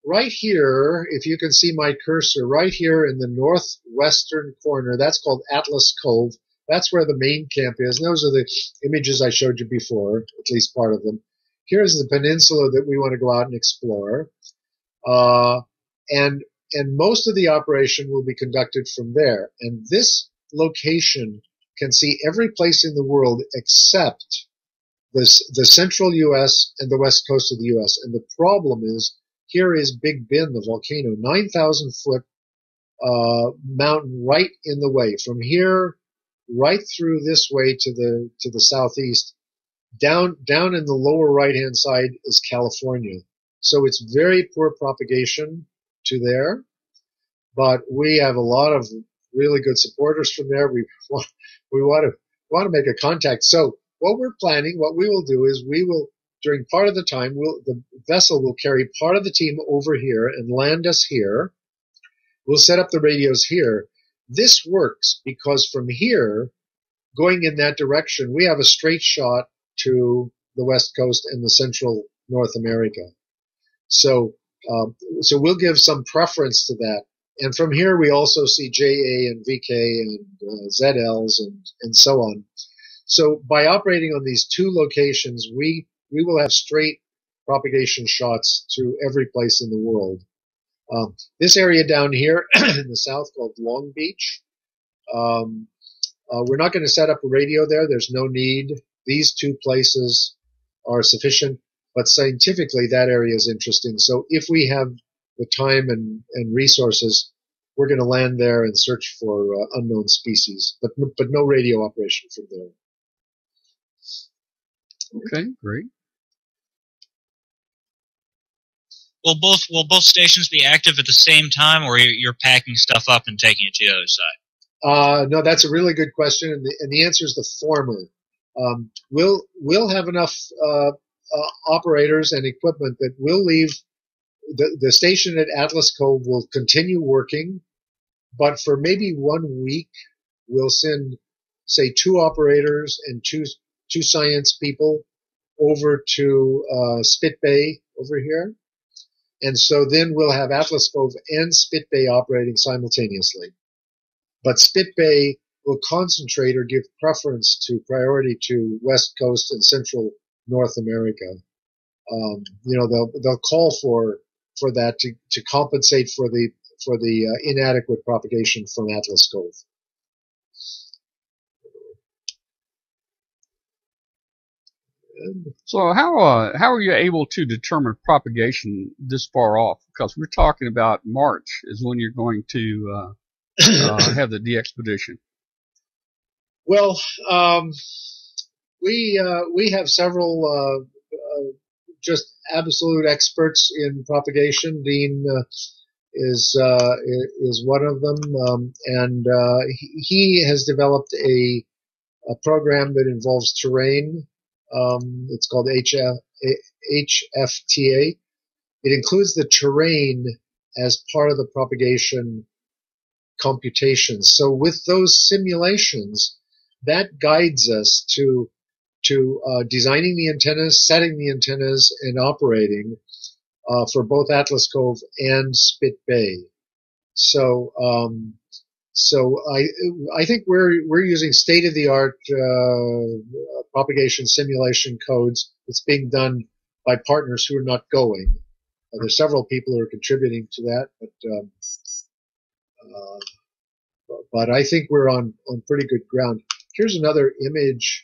Right here, if you can see my cursor, right here in the northwestern corner, that's called Atlas Cove. That's where the main camp is. And those are the images I showed you before, at least part of them. Here's the peninsula that we want to go out and explore. And most of the operation will be conducted from there. And this location can see every place in the world except the central U.S. and the west coast of the U.S. And the problem is, here is Big Bend, the volcano, 9,000 foot mountain right in the way. From here, right through this way to the southeast, down in the lower right hand side is California. So it's very poor propagation to there, but we have a lot of really good supporters from there. We want to make a contact. So what we're planning, what we will do is we will, during part of the time, the vessel will carry part of the team over here and land us here. We'll set up the radios here. This works because from here, going in that direction, we have a straight shot to the west coast and the central North America. So we'll give some preference to that. And from here, we also see JA and VK and ZLs and so on. So by operating on these two locations, we will have straight propagation shots to every place in the world. This area down here in the south called Long Beach, we're not going to set up a radio there. There's no need. These two places are sufficient, but scientifically that area is interesting. So if we have the time and resources, we're going to land there and search for unknown species, but no radio operation from there. Okay, great. Will both stations be active at the same time, or you're packing stuff up and taking it to the other side? No, that's a really good question, and the answer is the former. We'll have enough operators and equipment that we'll leave. The station at Atlas Cove will continue working, but for maybe 1 week, we'll send, say, 2 operators and two science people over to Spit Bay over here. And so then we'll have Atlas Cove and Spit Bay operating simultaneously. But Spit Bay will concentrate or give priority to West Coast and Central North America. They'll call for that to compensate for the inadequate propagation from Atlas Cove. So how are you able to determine propagation this far off? Because we're talking about March is when you're going to have the DXpedition. Well, we have several just absolute experts in propagation. Dean is one of them, and he has developed a program that involves terrain. It's called HFTA. It includes the terrain as part of the propagation computations. So with those simulations, that guides us to designing the antennas, setting the antennas, and operating for both Atlas Cove and Spit Bay. So I think we're using state-of-the-art propagation simulation codes. It's being done by partners who are not going. There's several people who are contributing to that, but I think we're on pretty good ground. Here's another image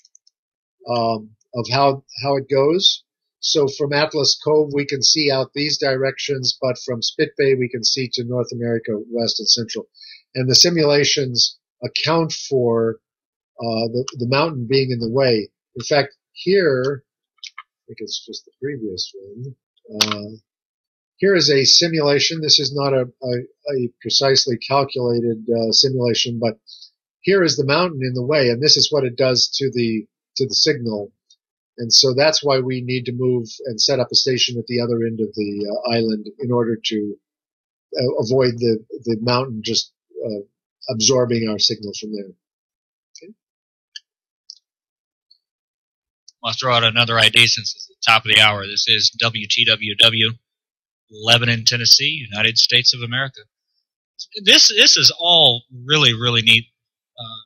of how it goes. So from Atlas Cove, we can see out these directions, but from Spit Bay, we can see to North America, west and central. And the simulations account for the mountain being in the way. In fact, here, I think it's just the previous one. Here is a simulation. This is not a precisely calculated simulation, but here is the mountain in the way, and this is what it does to the signal. And so that's why we need to move and set up a station at the other end of the island in order to avoid the mountain just absorbing our signal from there. Okay. I'll throw out another ID since it's the top of the hour. This is WTWW, Lebanon, Tennessee, United States of America. This is all really, really neat.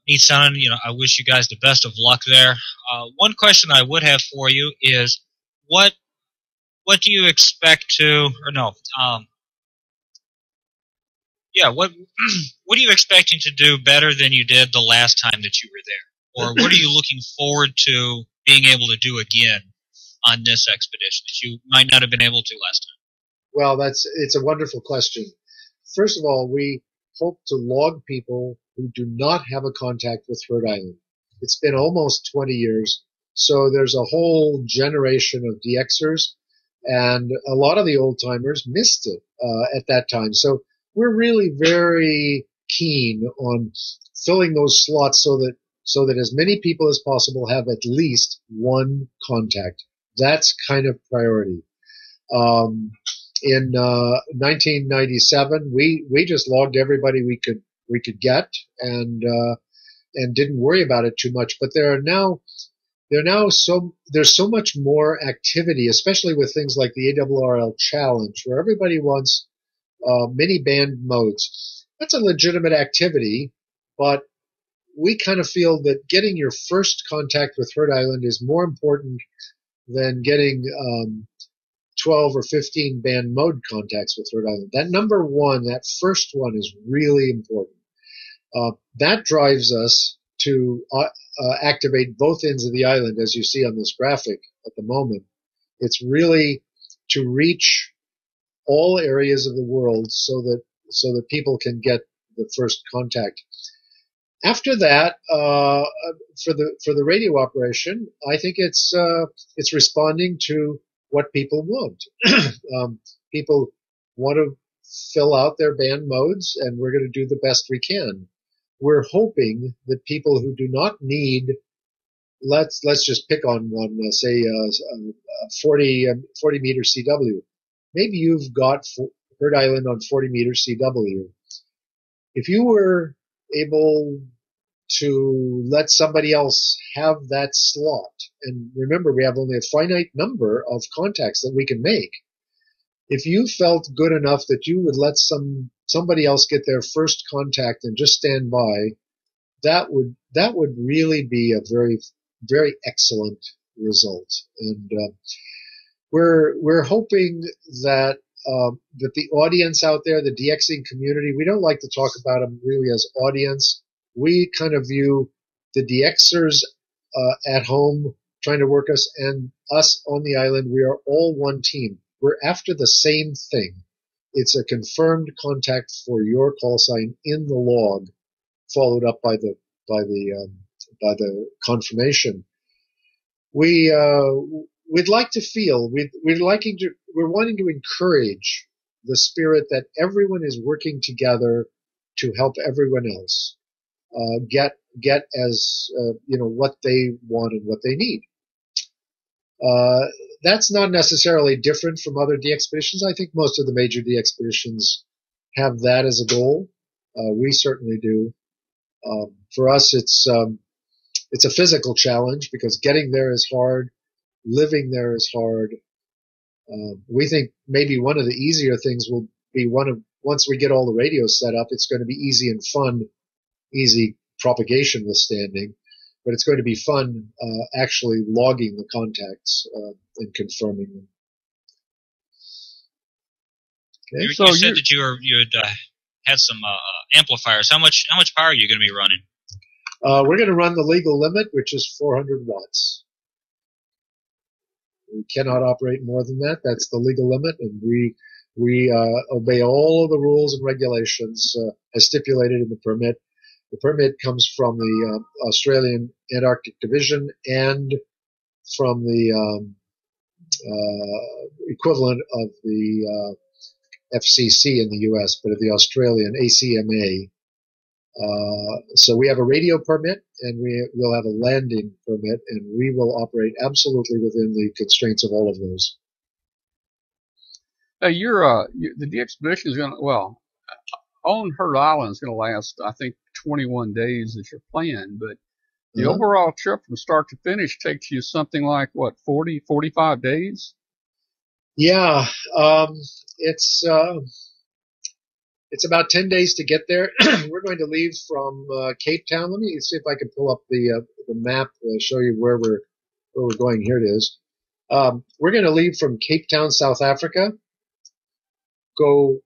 Neat sounding. I wish you guys the best of luck there. One question I would have for you is, what do you expect to, or no, what are you expecting to do better than you did the last time that you were there? Or what are you looking forward to being able to do again on this expedition that you might not have been able to last time? Well, it's a wonderful question. First of all, we hope to log people who do not have a contact with Heard Island. It's been almost 20 years, so there's a whole generation of DXers, and a lot of the old-timers missed it at that time. So we're really very keen on filling those slots so that as many people as possible have at least one contact. That's kind of priority. In 1997, we just logged everybody we could get and didn't worry about it too much. But there's so much more activity, especially with things like the ARRL challenge, where everybody wants many band modes. That's a legitimate activity, but we kind of feel that getting your first contact with Heard Island is more important than getting 12 or 15 band mode contacts with Heard Island. That number one, that first one, is really important. That drives us to activate both ends of the island, as you see on this graphic at the moment. It's really to reach all areas of the world so that people can get the first contact. After that, for the radio operation, I think it's responding to what people want. People want to fill out their band modes, and we're going to do the best we can. We're hoping that people who do not need, let's just pick on one, say 40 meter CW. Maybe you've got Heard Island on 40 meter CW. If you were able to let somebody else have that slot, and remember, we have only a finite number of contacts that we can make. If you felt good enough that you would let somebody else get their first contact and just stand by, that would really be a very, very excellent result. And we're hoping that that the audience out there, the DXing community, we don't like to talk about them really as audience. We kind of view the DXers at home trying to work us and us on the island. We are all one team. We're after the same thing. It's a confirmed contact for your call sign in the log, followed up by the confirmation. We'd like to feel we're wanting to encourage the spirit that everyone is working together to help everyone else get as what they want and what they need. That's not necessarily different from other DXpeditions. I think most of the major DXpeditions have that as a goal. We certainly do. For us, it's a physical challenge because getting there is hard, living there is hard. We think maybe one of the easier things will be once we get all the radios set up, it's going to be easy and fun, easy propagation withstanding. But it's going to be fun actually logging the contacts and confirming them. Okay. You said that you had some amplifiers. How much power are you going to be running? We're going to run the legal limit, which is 400 watts. We cannot operate more than that. That's the legal limit, and we obey all of the rules and regulations as stipulated in the permit. The permit comes from the Australian Antarctic Division and from the equivalent of the FCC in the U.S., but of the Australian ACMA. So we have a radio permit, and we will have a landing permit, and we will operate absolutely within the constraints of all of those. The DXpedition is going to, on Heard Island is going to last, I think, 21 days is your plan, but the overall trip from start to finish takes you something like, 40, 45 days? Yeah, it's about 10 days to get there. We're going to leave from Cape Town. Let me see if I can pull up the map to show you where we're going. Here it is. We're going to leave from Cape Town, South Africa, go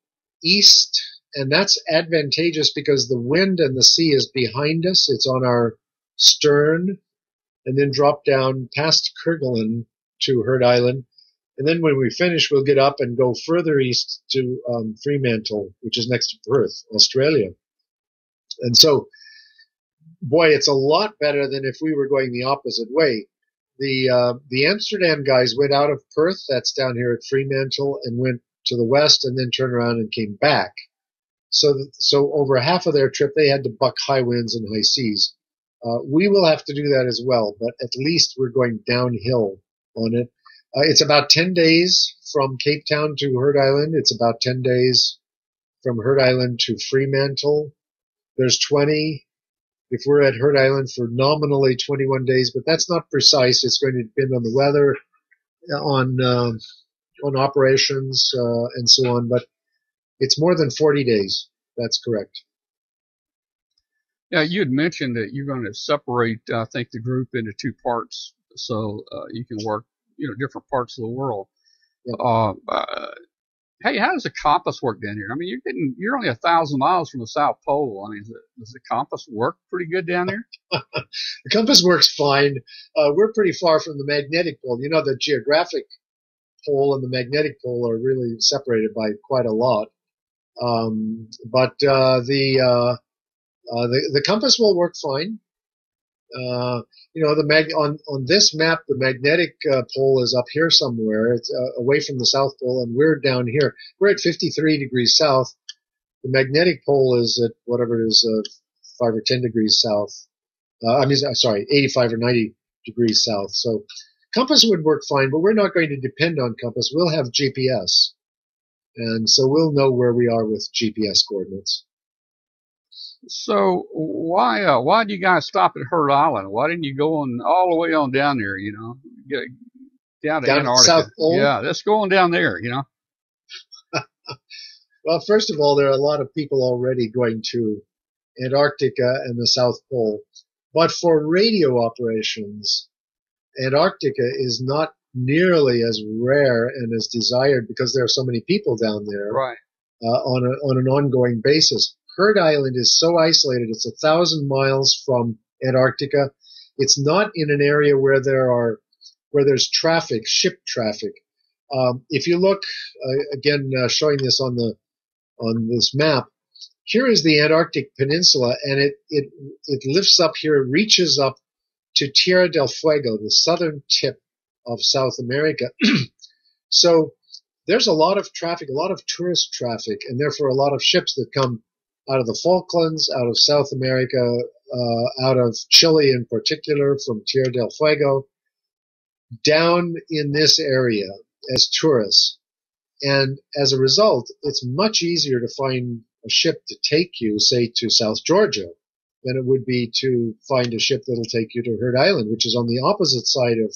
east, and that's advantageous because the wind and the sea is behind us. It's on our stern, and then drop down past Kerguelen to Heard Island. And then when we finish, we'll get up and go further east to Fremantle, which is next to Perth, Australia. And so, boy, it's a lot better than if we were going the opposite way. The Amsterdam guys went out of Perth, that's down here at Fremantle, and went to the west and then turned around and came back. So over half of their trip, they had to buck high winds and high seas. We will have to do that as well, but at least we're going downhill on it. It's about 10 days from Cape Town to Heard Island. It's about 10 days from Heard Island to Fremantle. There's 20 if we're at Heard Island for nominally 21 days, but that's not precise. It's going to depend on the weather, on operations, and so on. But it's more than 40 days. That's correct. Yeah, you had mentioned that you're going to separate, I think, the group into two parts, so you can work, different parts of the world. Yep. Hey, how does the compass work down here? I mean, you're only 1,000 miles from the South Pole. I mean, does the compass work pretty good down there? The compass works fine. We're pretty far from the magnetic pole. The geographic pole and the magnetic pole are really separated by quite a lot. But the compass will work fine. On this map, the magnetic pole is up here somewhere. It's away from the South Pole, and we're down here. We're at 53 degrees south. The magnetic pole is at whatever it is, 5 or 10 degrees south. 85 or 90 degrees south. So compass would work fine, but we're not going to depend on compass. We'll have GPS, and so we'll know where we are with GPS coordinates. So why do you guys stop at Heard Island? Why didn't you go all the way on down there? Get down to Antarctica. South Pole? Yeah, let's go on down there. Well, first of all, there are a lot of people already going to Antarctica and the South Pole, but for radio operations, Antarctica is not nearly as rare and as desired because there are so many people down there Right. on an ongoing basis. Heard Island is so isolated. It's 1,000 miles from Antarctica. It's not in an area where there's traffic, ship traffic. If you look again, showing this on this map, here is the Antarctic Peninsula, and it lifts up here, it reaches up to Tierra del Fuego, the southern tip of South America. So there's a lot of traffic, a lot of tourist traffic, and therefore a lot of ships that come out of the Falklands, out of South America, out of Chile in particular, from Tierra del Fuego, down in this area as tourists. And as a result, it's much easier to find a ship to take you, say, to South Georgia than it would be to find a ship that'll take you to Heard Island, which is on the opposite side of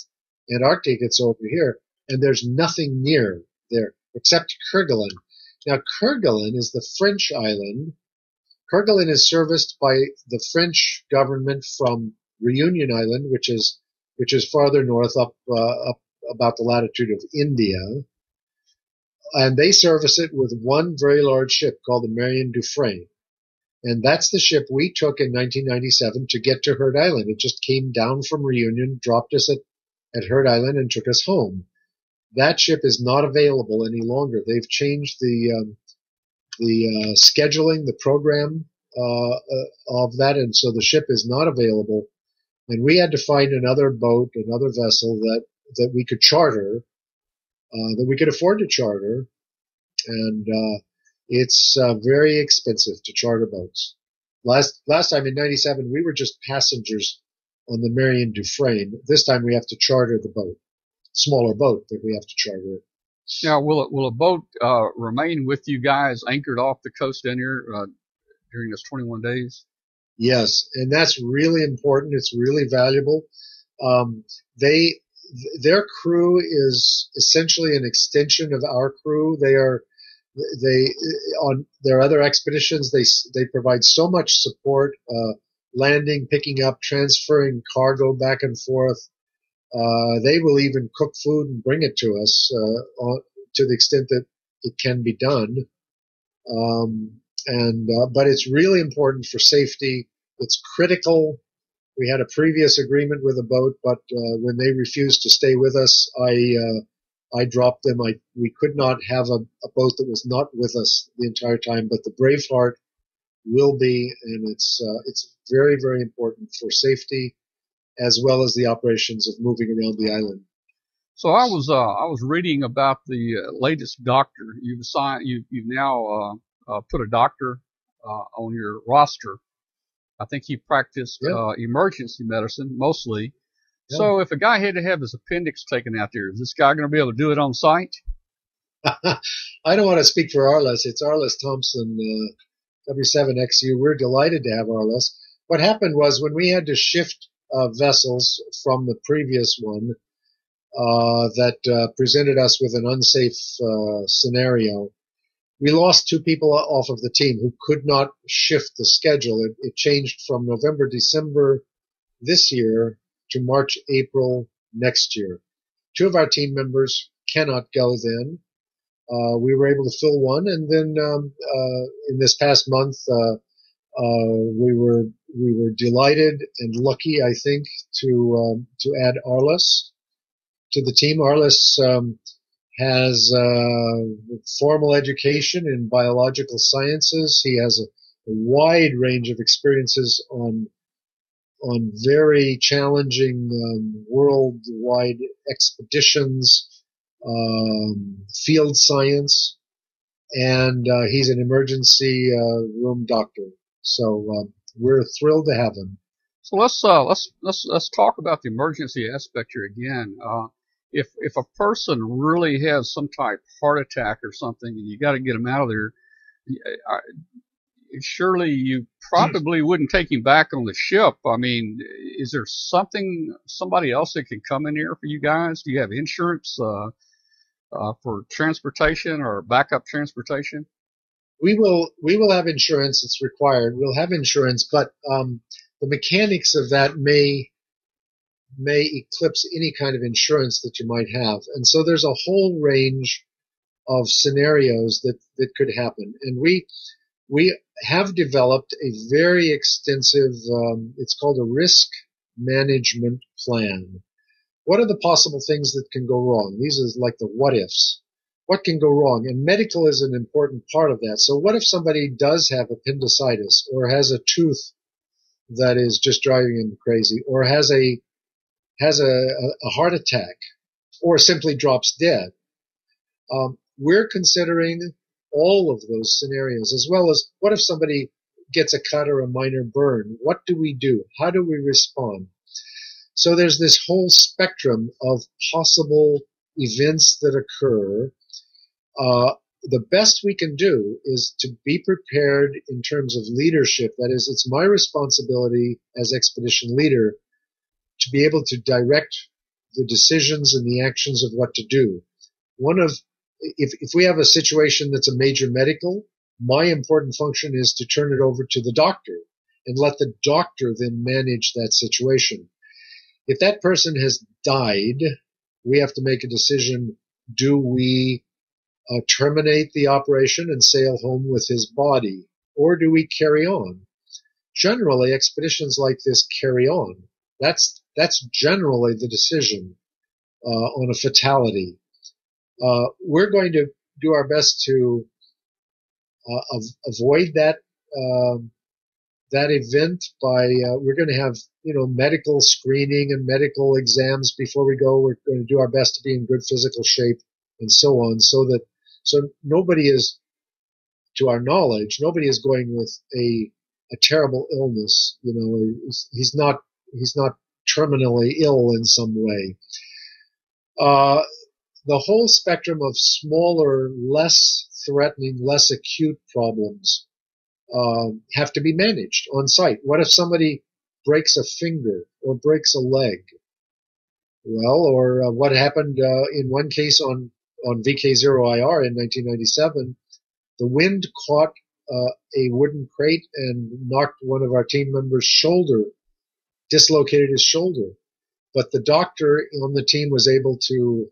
Antarctica. It's over here, and there's nothing near there except Kerguelen. Now, Kerguelen is the French island. Kerguelen is serviced by the French government from Reunion Island, which is farther north, up about the latitude of India. And they service it with one very large ship called the Marion Dufresne. And that's the ship we took in 1997 to get to Heard Island. It just came down from Reunion, dropped us at Heard Island, and took us home. That ship is not available any longer. They've changed the scheduling, the program of that, and so the ship is not available. And we had to find another boat, another vessel that we could charter, that we could afford to charter, and it's very expensive to charter boats. Last time in '97, we were just passengers on the Marion Dufresne. This time we have to charter the boat, smaller boat, but we have to charter it. Now, will a boat remain with you guys anchored off the coast down here during this 21 days? Yes, and that's really important. It's really valuable. Their crew is essentially an extension of our crew. On their other expeditions, they provide so much support, landing, picking up, transferring cargo back and forth. They will even cook food and bring it to us to the extent that it can be done. But it's really important for safety. It's critical. We had a previous agreement with a boat, but when they refused to stay with us, I dropped them. We could not have a boat that was not with us the entire time, but the Braveheart will be, and it's very, very important for safety as well as the operations of moving around the island. So I was reading about the latest doctor you've assigned. You've now put a doctor on your roster. I think he practiced emergency medicine mostly. Yeah. So if a guy had to have his appendix taken out there, is this guy going to be able to do it on site? I don't want to speak for Arliss. It's Arliss Thompson, W7XU. We're delighted to have Arliss. What happened was when we had to shift vessels from the previous one that presented us with an unsafe scenario, we lost two people off of the team who could not shift the schedule. It changed from November, December this year to March, April next year. Two of our team members cannot go then. We were able to fill one, and then in this past month, we were delighted and lucky, I think, to add Arliss to the team. Arliss has formal education in biological sciences. He has a wide range of experiences on very challenging worldwide expeditions, field science, and he's an emergency room doctor. So we're thrilled to have him. So let's talk about the emergency aspect here again. If a person really has some type of heart attack or something, and you got to get them out of there, surely you probably wouldn't take him back on the ship. I mean, is there somebody else that can come in here for you guys? Do you have insurance for transportation or backup transportation? We will have insurance. It's required. We'll have insurance, but the mechanics of that may may eclipse any kind of insurance that you might have. And so there's a whole range of scenarios that could happen. And we have developed a very extensive, it's called a risk management plan. What are the possible things that can go wrong? These are like the what ifs. What can go wrong? And medical is an important part of that. So what if somebody does have appendicitis, or has a tooth that is just driving him crazy, or has a heart attack, or simply drops dead? We're considering all of those scenarios, as well as what if somebody gets a cut or a minor burn? What do we do? How do we respond? So there's this whole spectrum of possible events that occur. The best we can do is to be prepared in terms of leadership. That is, it's my responsibility as expedition leader to be able to direct the decisions and the actions of what to do. If we have a situation that's a major medical, my important function is to turn it over to the doctor and let the doctor then manage that situation. If that person has died, we have to make a decision. Do we terminate the operation and sail home with his body, or do we carry on? Generally, expeditions like this carry on. That's generally the decision on a fatality. We're going to do our best to avoid that event by we're going to have medical screening and medical exams before we go. We're going to do our best to be in good physical shape and so on, so nobody is, to our knowledge, nobody is going with a terrible illness. He's not terminally ill in some way. The whole spectrum of smaller, less threatening, less acute problems have to be managed on site. What if somebody breaks a finger or breaks a leg? Well, or what happened in one case on VK0IR in 1997, the wind caught a wooden crate and knocked one of our team members' shoulder, dislocated his shoulder. But the doctor on the team was able to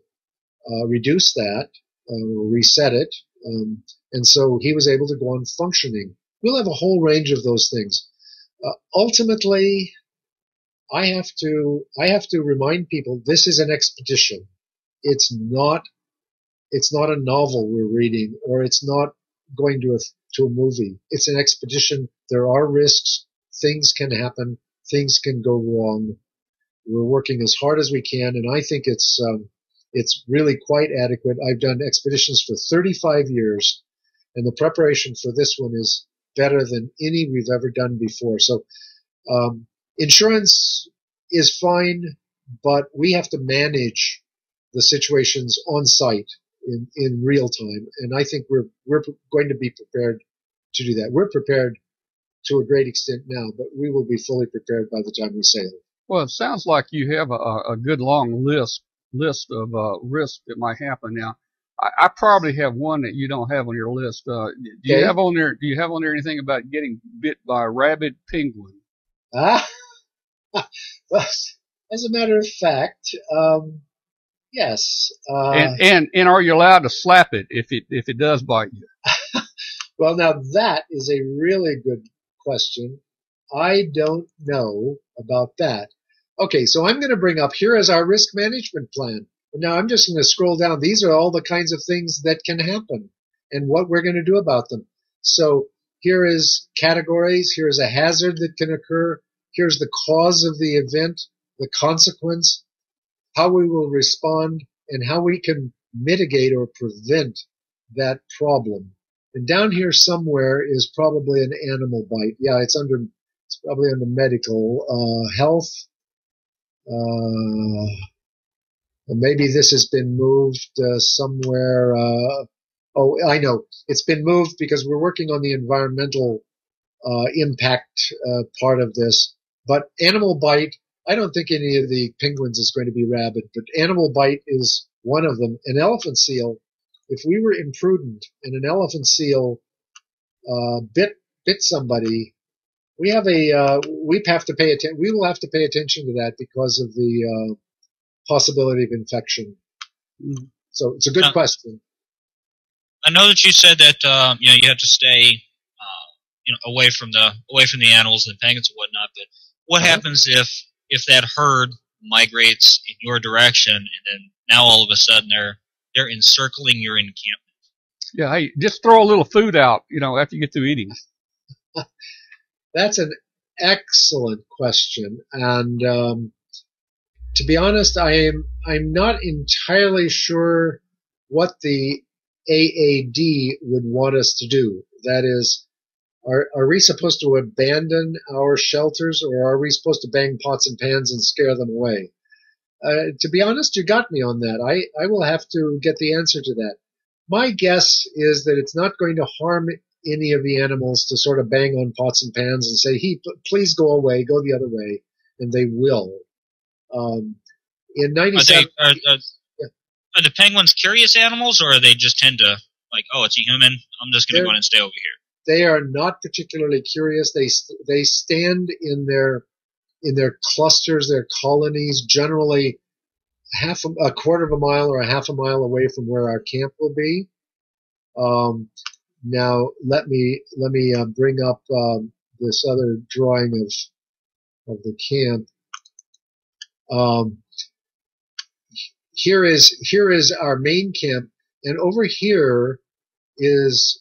reduce that, reset it, and so he was able to go on functioning. We'll have a whole range of those things. Ultimately, I have to remind people this is an expedition. It's not a novel we're reading, or it's not going to a movie. It's an expedition. There are risks. Things can happen. Things can go wrong. We're working as hard as we can, and I think it's really quite adequate. I've done expeditions for 35 years, and the preparation for this one is better than any we've ever done before. So insurance is fine, but we have to manage the situations on site in real time, and I think we're going to be prepared to do that. We're prepared to a great extent now, but we will be fully prepared by the time we sail. Well, it sounds like you have a good long list of risks that might happen. Now, I probably have one that you don't have on your list. Do you have on there anything about getting bit by a rabid penguin? Well, as a matter of fact, yes. And are you allowed to slap it if it does bite you? Well, now that is a really good question. I don't know about that. Okay, so I'm going to bring up, here is our risk management plan. And now I'm just going to scroll down. These are all the kinds of things that can happen and what we're going to do about them. So here is categories. Here's a hazard that can occur. Here's the cause of the event, the consequence, how we will respond, and how we can mitigate or prevent that problem. And down here somewhere is probably an animal bite. Yeah, it's probably under medical, health. Maybe this has been moved somewhere. Oh, I know. It's been moved because we're working on the environmental impact part of this. But animal bite, I don't think any of the penguins is going to be rabid, but animal bite is one of them. An elephant seal, if we were imprudent and an elephant seal bit somebody, we have we have to pay attention. We will have to pay attention to that because of the possibility of infection. Mm. So it's a good question. I know that you said that you have to stay away from the animals and the penguins and whatnot. But what happens if that herd migrates in your direction, and then now all of a sudden they're encircling your encampment? Yeah, hey, just throw a little food out, after you get through eating. That's an excellent question, and to be honest, I'm not entirely sure what the AAD would want us to do. That is, are we supposed to abandon our shelters, or are we supposed to bang pots and pans and scare them away? To be honest, you got me on that. I will have to get the answer to that. My guess is that it's not going to harm any of the animals to sort of bang on pots and pans and say, "Hey, please go away, go the other way," and they will. In 97, are the penguins curious animals, or are they just tend to like, oh, it's a human, I'm just going to go in and stay over here? They are not particularly curious. They stand in their clusters, their colonies, generally a quarter of a mile or a half a mile away from where our camp will be. Now let me bring up this other drawing of the camp. Here is our main camp, and over here is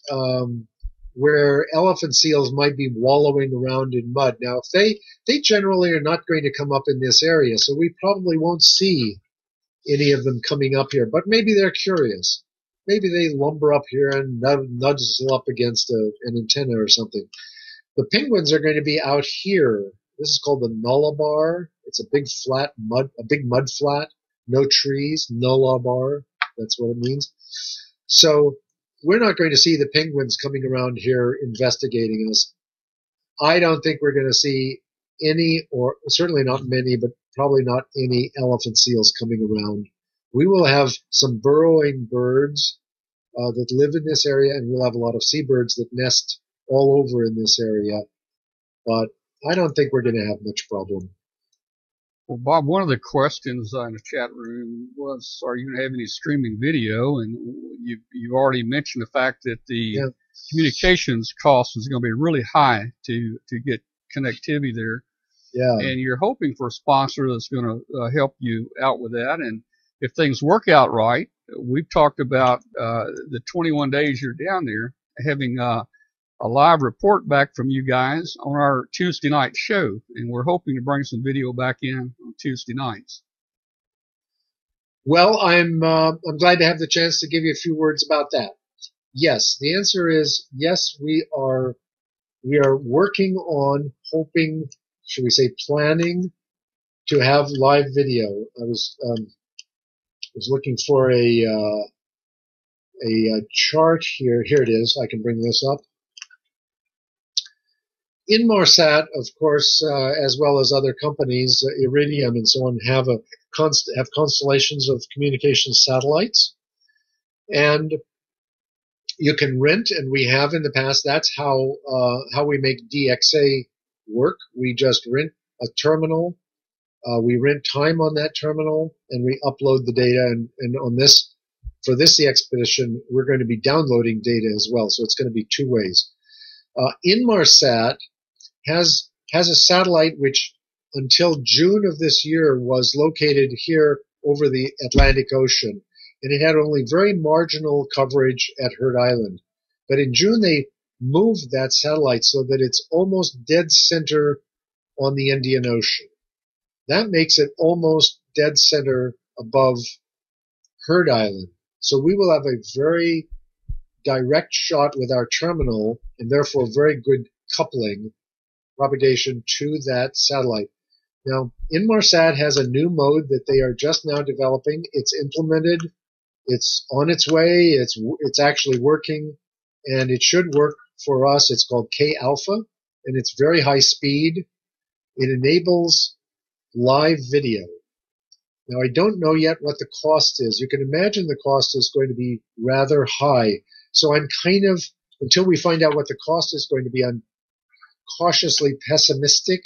where elephant seals might be wallowing around in mud. Now, if they generally are not going to come up in this area, so we probably won't see any of them coming up here. But maybe they're curious. Maybe they lumber up here and nuzzle up against an antenna or something. The penguins are going to be out here. This is called the Nullarbor. It's a big mud flat. No trees, Nullarbor. That's what it means. So we're not going to see the penguins coming around here investigating us. I don't think we're going to see any, or certainly not many, but probably not any elephant seals coming around. We will have some burrowing birds that live in this area, and we'll have a lot of seabirds that nest all over in this area. But I don't think we're going to have much problem. Well, Bob, one of the questions in the chat room was, are you going to have any streaming video? And you've already mentioned the fact that the communications cost is going to be really high to get connectivity there. Yeah. And you're hoping for a sponsor that's going to help you out with that. And if things work out right, we've talked about the 21 days you're down there having a live report back from you guys on our Tuesday night show, and we're hoping to bring some video back in on Tuesday nights. Well, I'm glad to have the chance to give you a few words about that. Yes, the answer is yes. We are working on hoping, should we say, planning to have live video. I was looking for a chart here. Here it is. I can bring this up. Inmarsat, of course, as well as other companies, Iridium and so on, have constellations of communication satellites, and you can rent, and we have in the past. That's how we make DXA work. We just rent a terminal, we rent time on that terminal, and we upload the data. And on this, for this DXpedition, we're going to be downloading data as well. So it's going to be two ways. Inmarsat has a satellite which until June of this year was located here over the Atlantic Ocean, and it had only very marginal coverage at Heard Island. But in June they moved that satellite so that it's almost dead center on the Indian Ocean. That makes it almost dead center above Heard Island. So we will have a very direct shot with our terminal, and therefore very good coupling, propagation to that satellite. Now, Inmarsat has a new mode that they are just now developing. It's implemented. It's on its way. It's actually working, and it should work for us. It's called K-Alpha, and it's very high speed. It enables live video. Now, I don't know yet what the cost is. You can imagine the cost is going to be rather high. So I'm kind of, until we find out what the cost is going to be, I'm cautiously pessimistic.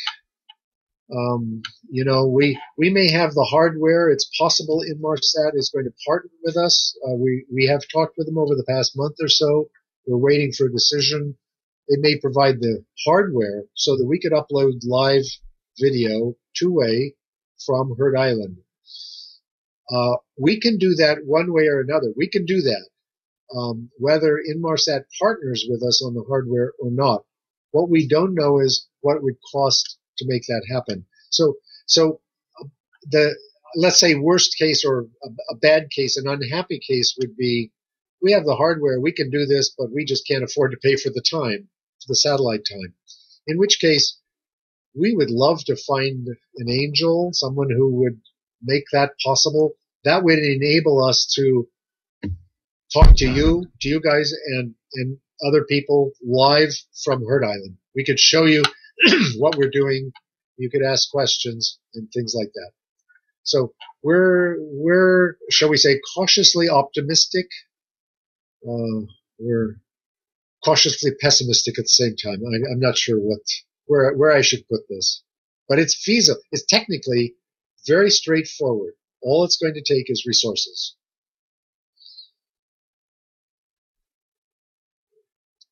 You know, we may have the hardware. It's possible Inmarsat is going to partner with us. We have talked with them over the past month or so. We're waiting for a decision. They may provide the hardware so that we could upload live video two-way from Heard Island. We can do that one way or another. We can do that, whether Inmarsat partners with us on the hardware or not. What we don't know is what it would cost to make that happen. So let's say worst case or a bad case, an unhappy case would be, we have the hardware, we can do this, but we just can't afford to pay for the time, for the satellite time. In which case, we would love to find an angel, someone who would make that possible. That would enable us to talk to you guys and other people live from Heard Island. We could show you what we're doing. You could ask questions and things like that. So we're shall we say cautiously optimistic. We're cautiously pessimistic at the same time. I'm not sure where I should put this, but it's feasible. It's technically very straightforward. All it's going to take is resources.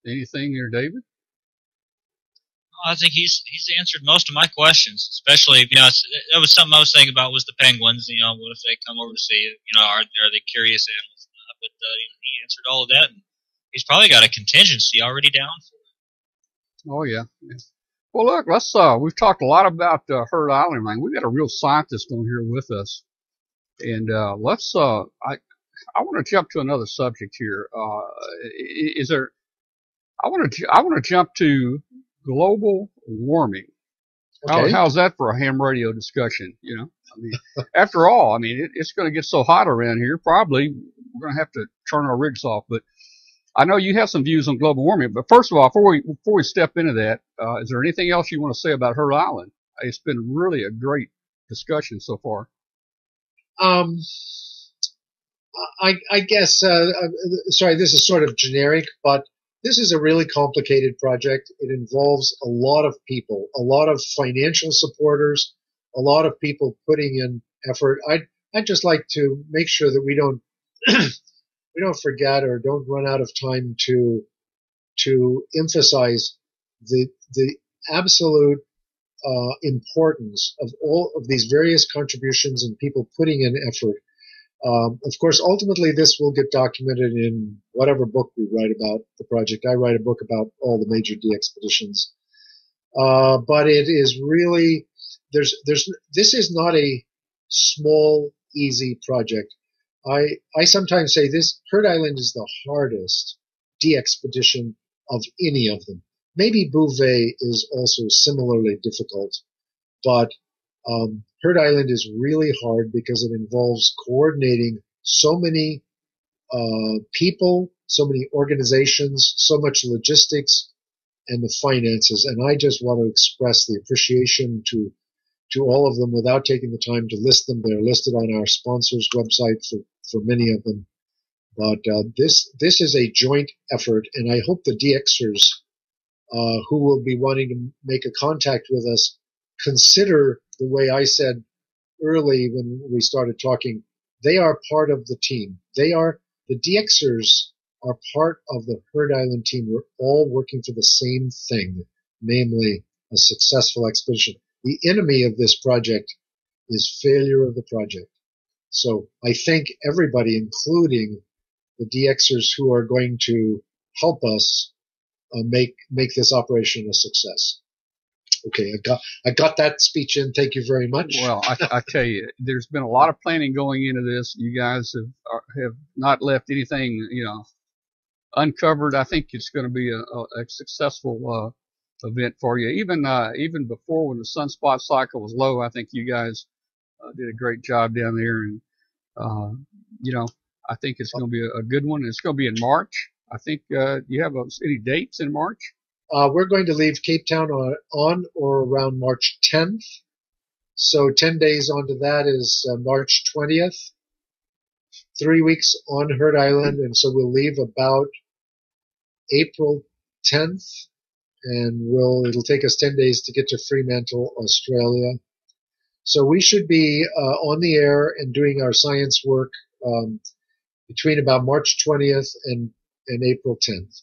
Anything here, David? I think he's answered most of my questions, especially, you know, that was something I was thinking about was the penguins. You know, what if they come over to see it? You know, are they curious animals? But he answered all of that, and he's probably got a contingency already down for it. Oh yeah. Well, look, let's. We've talked a lot about Heard Island, man. We got a real scientist on here with us, and let's. I want to jump to another subject here. Is there? I want to jump to global warming. Okay. How's that for a ham radio discussion? You know, I mean, after all, I mean, it's going to get so hot around here. Probably we're going to have to turn our rigs off. But I know you have some views on global warming. But first of all, before we step into that, is there anything else you want to say about Heard Island? It's been really a great discussion so far. I guess. Sorry, this is sort of generic, but this is a really complicated project. It involves a lot of people, a lot of financial supporters, a lot of people putting in effort. I'd just like to make sure that we don't we don't forget or don't run out of time to emphasize the absolute importance of all of these various contributions and people putting in effort. Of course, ultimately, this will get documented in whatever book we write about the project. I write a book about all the major DXpeditions. But it is really, this is not a small, easy project. I sometimes say this, Heard Island is the hardest DXpedition of any of them. Maybe Bouvet is also similarly difficult, but Heard Island is really hard because it involves coordinating so many people, so many organizations, so much logistics, and the finances. And I just want to express the appreciation to all of them without taking the time to list them. They're listed on our sponsors' website for many of them. But this is a joint effort, and I hope the DXers who will be wanting to make a contact with us consider the way I said early when we started talking. They are part of the team. The DXers are part of the Heard Island team. We're all working for the same thing, namely a successful expedition. The enemy of this project is failure of the project. So I thank everybody, including the DXers who are going to help us make this operation a success. Okay, I got that speech in. Thank you very much. Well, I tell you, there's been a lot of planning going into this. You guys have not left anything, uncovered. I think it's going to be a successful event for you. Even before, when the sunspot cycle was low, I think you guys did a great job down there. And I think it's going to be a good one. It's going to be in March. I think you have any dates in March? We're going to leave Cape Town on or around March 10th. So 10 days onto that is March 20th. 3 weeks on Heard Island, and so we'll leave about April 10th and it'll take us 10 days to get to Fremantle, Australia. So we should be on the air and doing our science work between about March 20th and April 10th.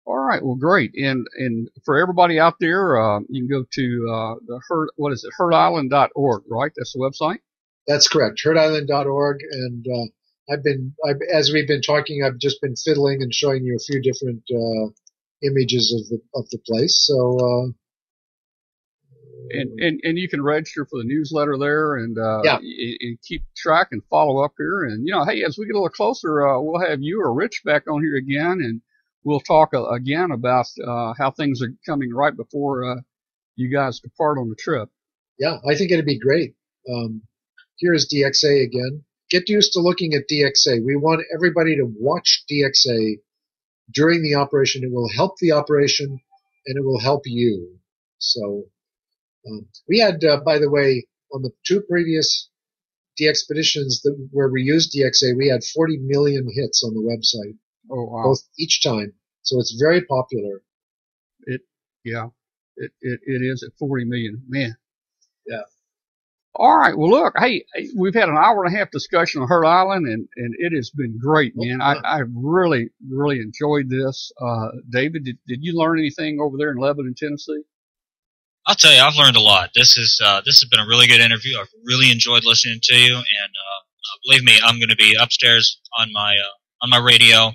All right, well, great. And for everybody out there, you can go to the heardisland.org, right? That's the website? That's correct, heardisland.org. And as we've been talking, I've just been fiddling and showing you a few different images of the place. So and you can register for the newsletter there, and and keep track and follow up here. And hey, as we get a little closer, we'll have you or Rich back on here again, and we'll talk again about how things are coming right before you guys depart on the trip. Yeah, I think it'd be great. Here's DXA again. Get used to looking at DXA. We want everybody to watch DXA during the operation. It will help the operation, and it will help you. So we had, by the way, on the 2 previous DXpeditions where we used DXA, we had 40 million hits on the website. Oh, wow. Both each time. So it's very popular. It is at 40 million. Man. Yeah. All right. Well, look, hey, we've had an hour and a half discussion on Heard Island, and it has been great, man. I really, really enjoyed this. David, did you learn anything over there in Lebanon, Tennessee? I'll tell you, I've learned a lot. This has been a really good interview. I've really enjoyed listening to you, and believe me, I'm going to be upstairs on my radio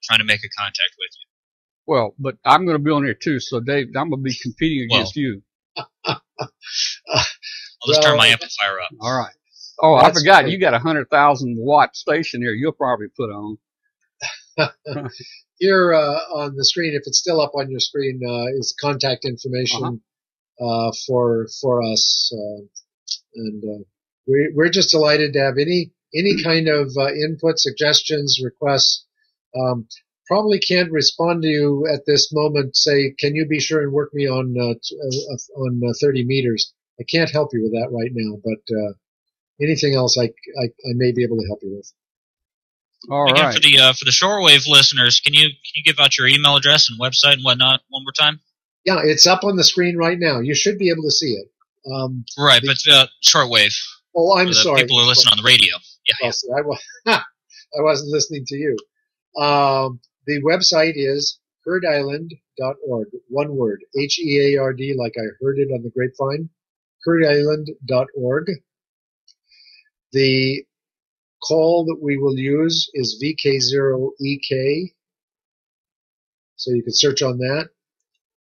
trying to make a contact with you. Well, but I'm going to be on there too, so Dave, I'm going to be competing against you. I'll just turn my amplifier up. All right. Oh, I forgot. Great. You got a 100,000 watt station here. You'll probably put on. Here on the screen, if it's still up on your screen, is contact information for us, and we're just delighted to have any kind of input, suggestions, requests. Probably can't respond to you at this moment. Say, can you be sure and work me on 30 meters? I can't help you with that right now, but anything else I may be able to help you with. All Again, right. For the shortwave listeners, can you give out your email address and website and whatnot one more time? Yeah, it's up on the screen right now. You should be able to see it. Right, but shortwave. Oh, I'm sorry. People who listen on the radio. Yeah. I wasn't listening to you. The website is heardisland.org. One word. HEARD, like I heard it on the grapevine. heardisland.org. The call that we will use is VK0EK. So you can search on that.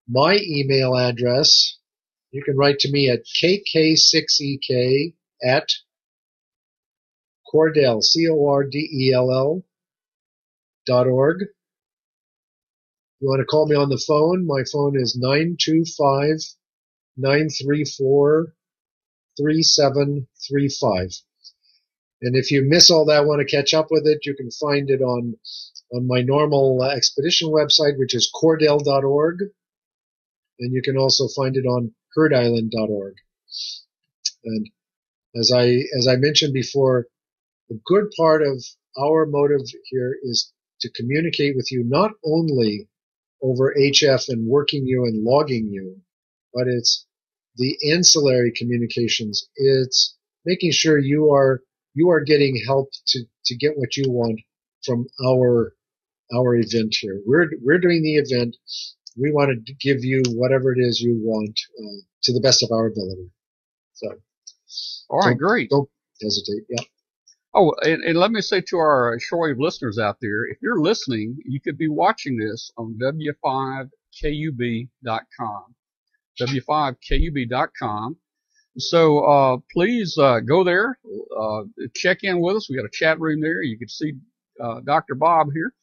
My email address, you can write to me at KK6EK at Cordell, CORDELL.org. You want to call me on the phone? My phone is 925-934-3735. And if you miss all that, want to catch up with it, you can find it on my normal expedition website, which is cordell.org. And you can also find it on heardisland.org. And as I mentioned before, the good part of our motive here is to communicate with you not only over HF and working you and logging you, but it's the ancillary communications. It's making sure you are getting help to get what you want from our event here. We're doing the event. We want to give you whatever it is you want to the best of our ability. So, all right, great. Don't hesitate. Yeah. Oh, and let me say to our shortwave listeners out there, if you're listening, you could be watching this on W5KUB.com. W5KUB.com. So please go there, check in with us. We got a chat room there. You can see Dr. Bob here.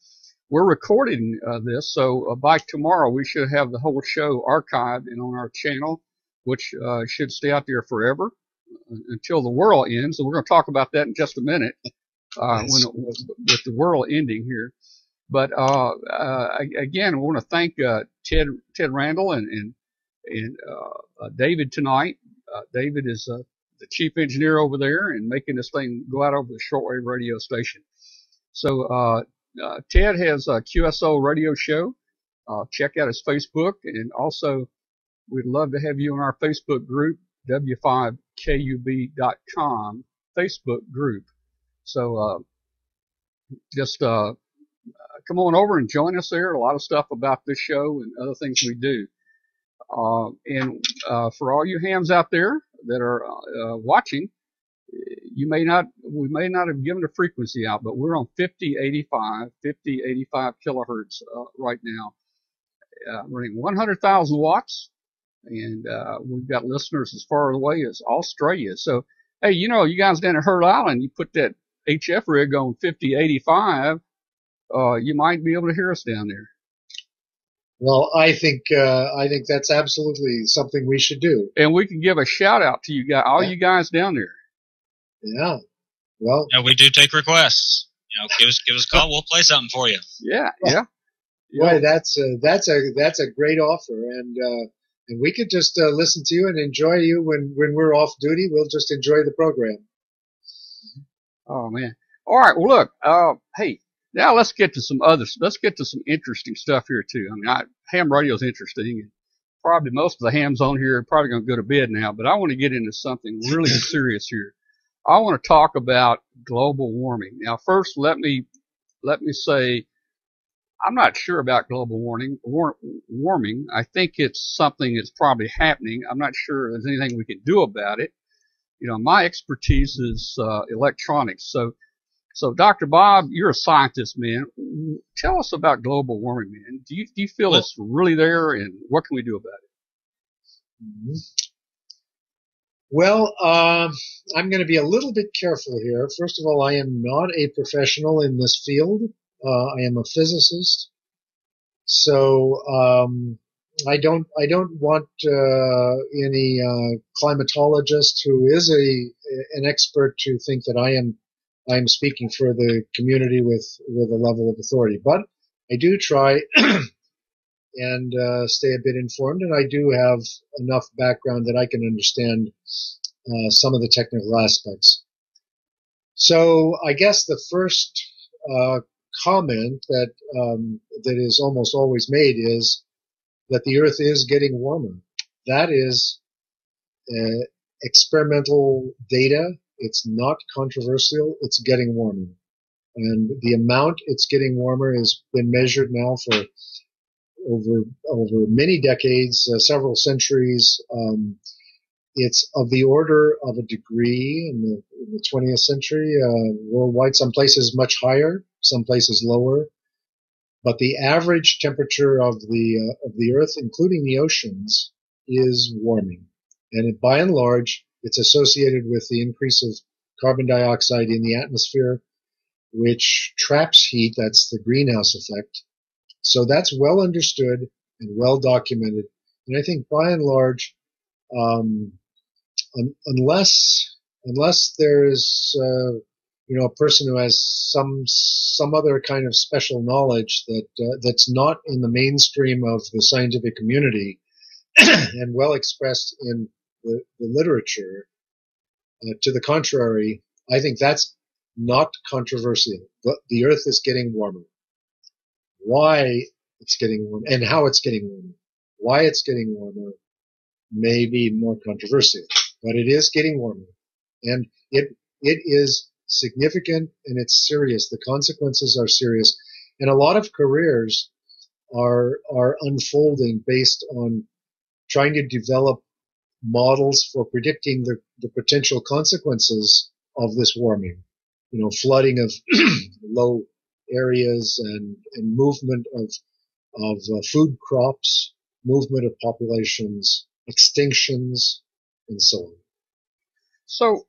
We're recording this, so by tomorrow we should have the whole show archived and on our channel, which should stay out there forever until the world ends. And we're going to talk about that in just a minute with the world ending here. But again, I want to thank Ted Randall and David tonight. David is the chief engineer over there and making this thing go out over the shortwave radio station. So Ted has a QSO radio show. check out his Facebook, and also we'd love to have you on our Facebook group, w5kub.com Facebook group. So just come on over and join us there. A lot of stuff about this show and other things we do. And for all you hams out there that are watching, we may not have given a frequency out, but we're on 5085 kilohertz right now, running 100,000 watts, and we've got listeners as far away as Australia. So, hey, you know, you guys down at Heard Island, you put that HF rig on 5085, you might be able to hear us down there. Well, I think that's absolutely something we should do. And we can give a shout out to you guys, all you guys down there. Yeah. Well. Yeah, we do take requests. You know, give us a call. We'll play something for you. Yeah. Boy, that's a great offer, and we could just listen to you and enjoy you when we're off duty. We'll just enjoy the program. Oh man! All right. Well, look. Hey, now let's get to some interesting stuff here too. I mean, ham radio is interesting, and probably most of the hams on here are probably going to go to bed now. But I want to get into something really serious here. I want to talk about global warming. Now, first, let me say, I'm not sure about global warming. I think it's something that's probably happening. I'm not sure there's anything we can do about it. You know, my expertise is electronics. So, Dr. Bob, you're a scientist, man. Tell us about global warming, man. Do you feel it's really there, and what can we do about it? Mm-hmm. Well, I'm going to be a little bit careful here. First of all, I am not a professional in this field. I am a physicist, so I don't want any climatologist who is an expert to think that I am speaking for the community with a level of authority. But I do try and stay a bit informed, and I do have enough background that I can understand some of the technical aspects. So I guess the first comment that is almost always made is that the Earth is getting warmer. That is experimental data. It's not controversial. It's getting warmer. And the amount it's getting warmer has been measured now for over many decades, several centuries. It's of the order of a degree in the 20th century worldwide. Some places much higher, some places lower. But the average temperature of the Earth, including the oceans, is warming. And by and large, it's associated with the increase of carbon dioxide in the atmosphere, which traps heat. That's the greenhouse effect. So that's well understood and well documented. And I think by and large, unless there's a person who has some other kind of special knowledge that's not in the mainstream of the scientific community and well expressed in the literature, to the contrary, I think that's not controversial. But the Earth is getting warmer. Why it's getting warmer and how it's getting warmer, why it's getting warmer, may be more controversial, but it is getting warmer, and it is significant and it's serious. The consequences are serious, and a lot of careers are unfolding based on trying to develop models for predicting the potential consequences of this warming. You know, flooding of low areas and movement of food crops, movement of populations, extinctions, and so on. So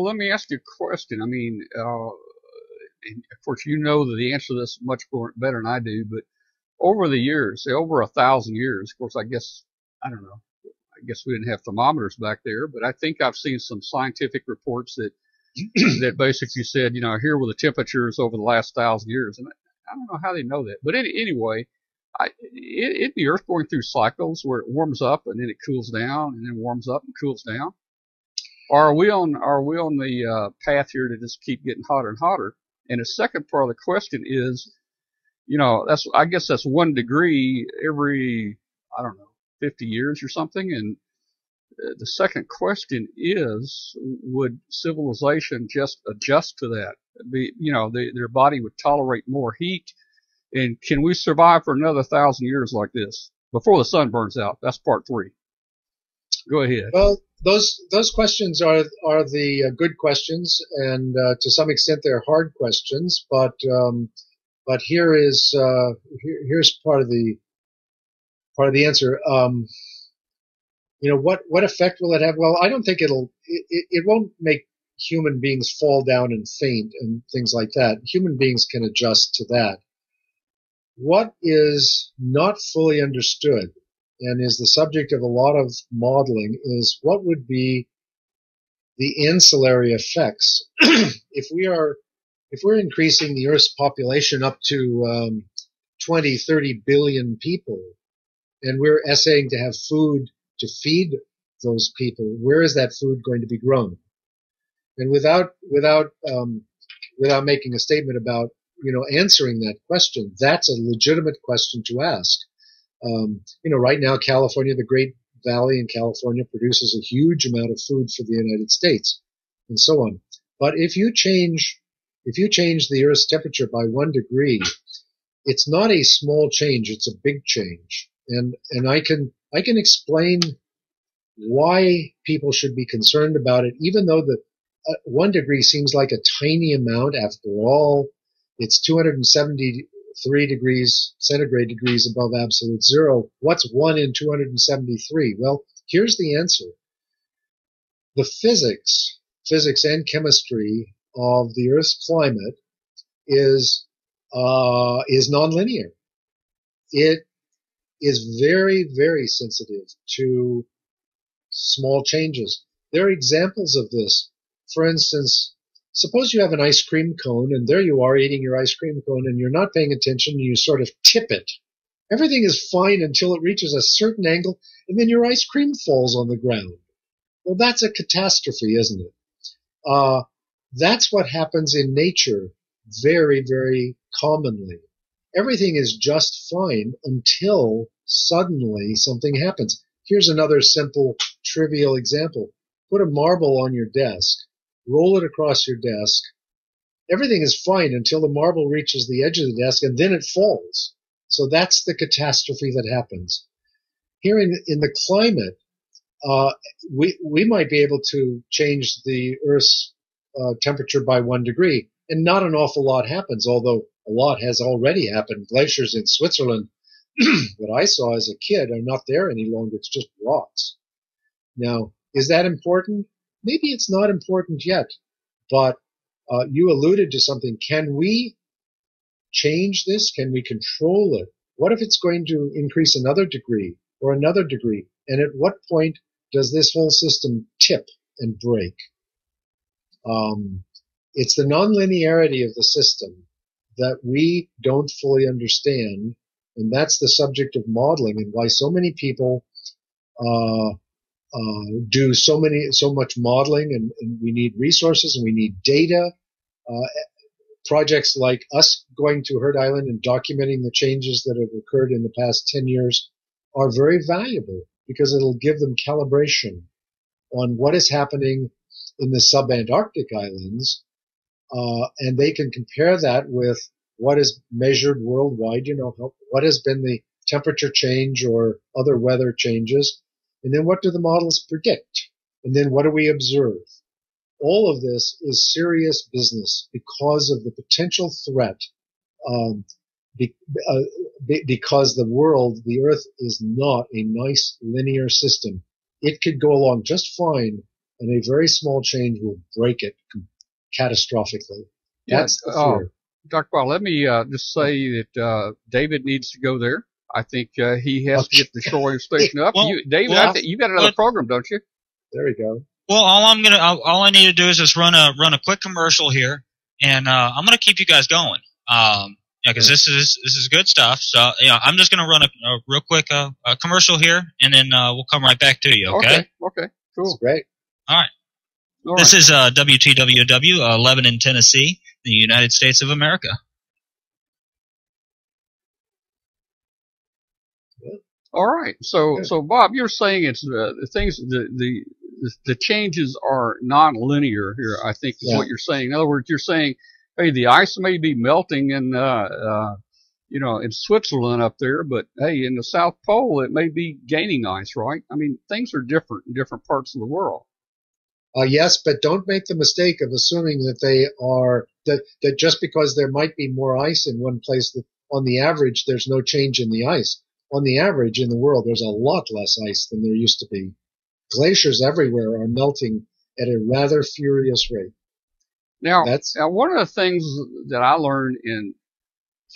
let me ask you a question. I mean, of course, you know the answer to this much better than I do, but over the years, say over 1,000 years, of course, I guess we didn't have thermometers back there, but I think I've seen some scientific reports that basically said, here were the temperatures over the last 1,000 years. And I don't know how they know that. But anyway, the Earth going through cycles where it warms up and then it cools down and then warms up and cools down. Or are we on the path here to just keep getting hotter and hotter? And the second part of the question is, I guess that's 1 degree every, I don't know, 50 years or something. And the second question is, would civilization just adjust to that? Their body would tolerate more heat. And can we survive for another 1,000 years like this before the sun burns out? That's part 3. Go ahead. Well, those questions are the good questions, and to some extent they're hard questions. But here's part of the answer. What effect will it have? Well, I don't think it won't make human beings fall down and faint and things like that. Human beings can adjust to that. What is not fully understood and is the subject of a lot of modeling is what would be the ancillary effects if we're increasing the Earth's population up to 20, 30 billion people, and we're essaying to have food to feed those people. Where is that food going to be grown? And without making a statement about answering that question, that's a legitimate question to ask. Right now, California, the Great Valley in California, produces a huge amount of food for the United States, and so on. But if you change the Earth's temperature by 1 degree, it's not a small change; it's a big change. And I can explain why people should be concerned about it, even though the 1 degree seems like a tiny amount. After all, it's 273 degrees centigrade degrees above absolute zero. What's 1 in 273? Well, here's the answer. The physics and chemistry of the Earth's climate is nonlinear. It is very, very sensitive to small changes. There are examples of this. For instance, suppose you have an ice cream cone, and there you are eating your ice cream cone, and you're not paying attention, and you sort of tip it. Everything is fine until it reaches a certain angle, and then your ice cream falls on the ground. Well, that's a catastrophe, isn't it? That's what happens in nature very, very commonly. Everything is just fine until suddenly something happens. Here's another simple, trivial example. Put a marble on your desk. Roll it across your desk. Everything is fine until the marble reaches the edge of the desk, and then it falls. So that's the catastrophe that happens. Here in the climate, we might be able to change the Earth's temperature by 1 degree, and not an awful lot happens, although a lot has already happened. Glaciers in Switzerland that I saw as a kid are not there any longer. It's just rocks. Now, is that important? Maybe it's not important yet, but you alluded to something. Can we change this? Can we control it? What if it's going to increase another degree or another degree? And at what point does this whole system tip and break? It's the nonlinearity of the system that we don't fully understand, and that's the subject of modeling, and why so many people do so much modeling, and we need resources and we need data. Projects like us going to Heard Island and documenting the changes that have occurred in the past 10 years are very valuable because it'll give them calibration on what is happening in the subantarctic islands, and they can compare that with what is measured worldwide, what has been the temperature change or other weather changes, and then what do the models predict, and then what do we observe? All of this is serious business because of the potential threat, because the Earth is not a nice linear system. It could go along just fine, and a very small change will break it catastrophically. That's the fear. Dr. Powell, let me just say that David needs to go there. I think he has to get the shorewave station up. Well, David, you got another program, don't you? There you go. Well, all I need to do is just run a quick commercial here, and I'm gonna keep you guys going. Because this is good stuff. So I'm just gonna run a real quick commercial here, and then we'll come right back to you. Okay. Okay. Cool. That's great. All right. This is WTWW, Lebanon, Tennessee, the United States of America. All right. So, Yeah. so Bob, you're saying it's the things, the changes are non-linear here, I think is Yeah. what you're saying. In other words, you're saying, hey, the ice may be melting in, in Switzerland up there, but hey, in the South Pole, it may be gaining ice, right? I mean, things are different in different parts of the world. Yes, but don't make the mistake of assuming that they are, that just because there might be more ice in one place, that on the average, there's no change in the ice. On the average in the world, there's a lot less ice than there used to be. Glaciers everywhere are melting at a rather furious rate. Now, one of the things that I learned in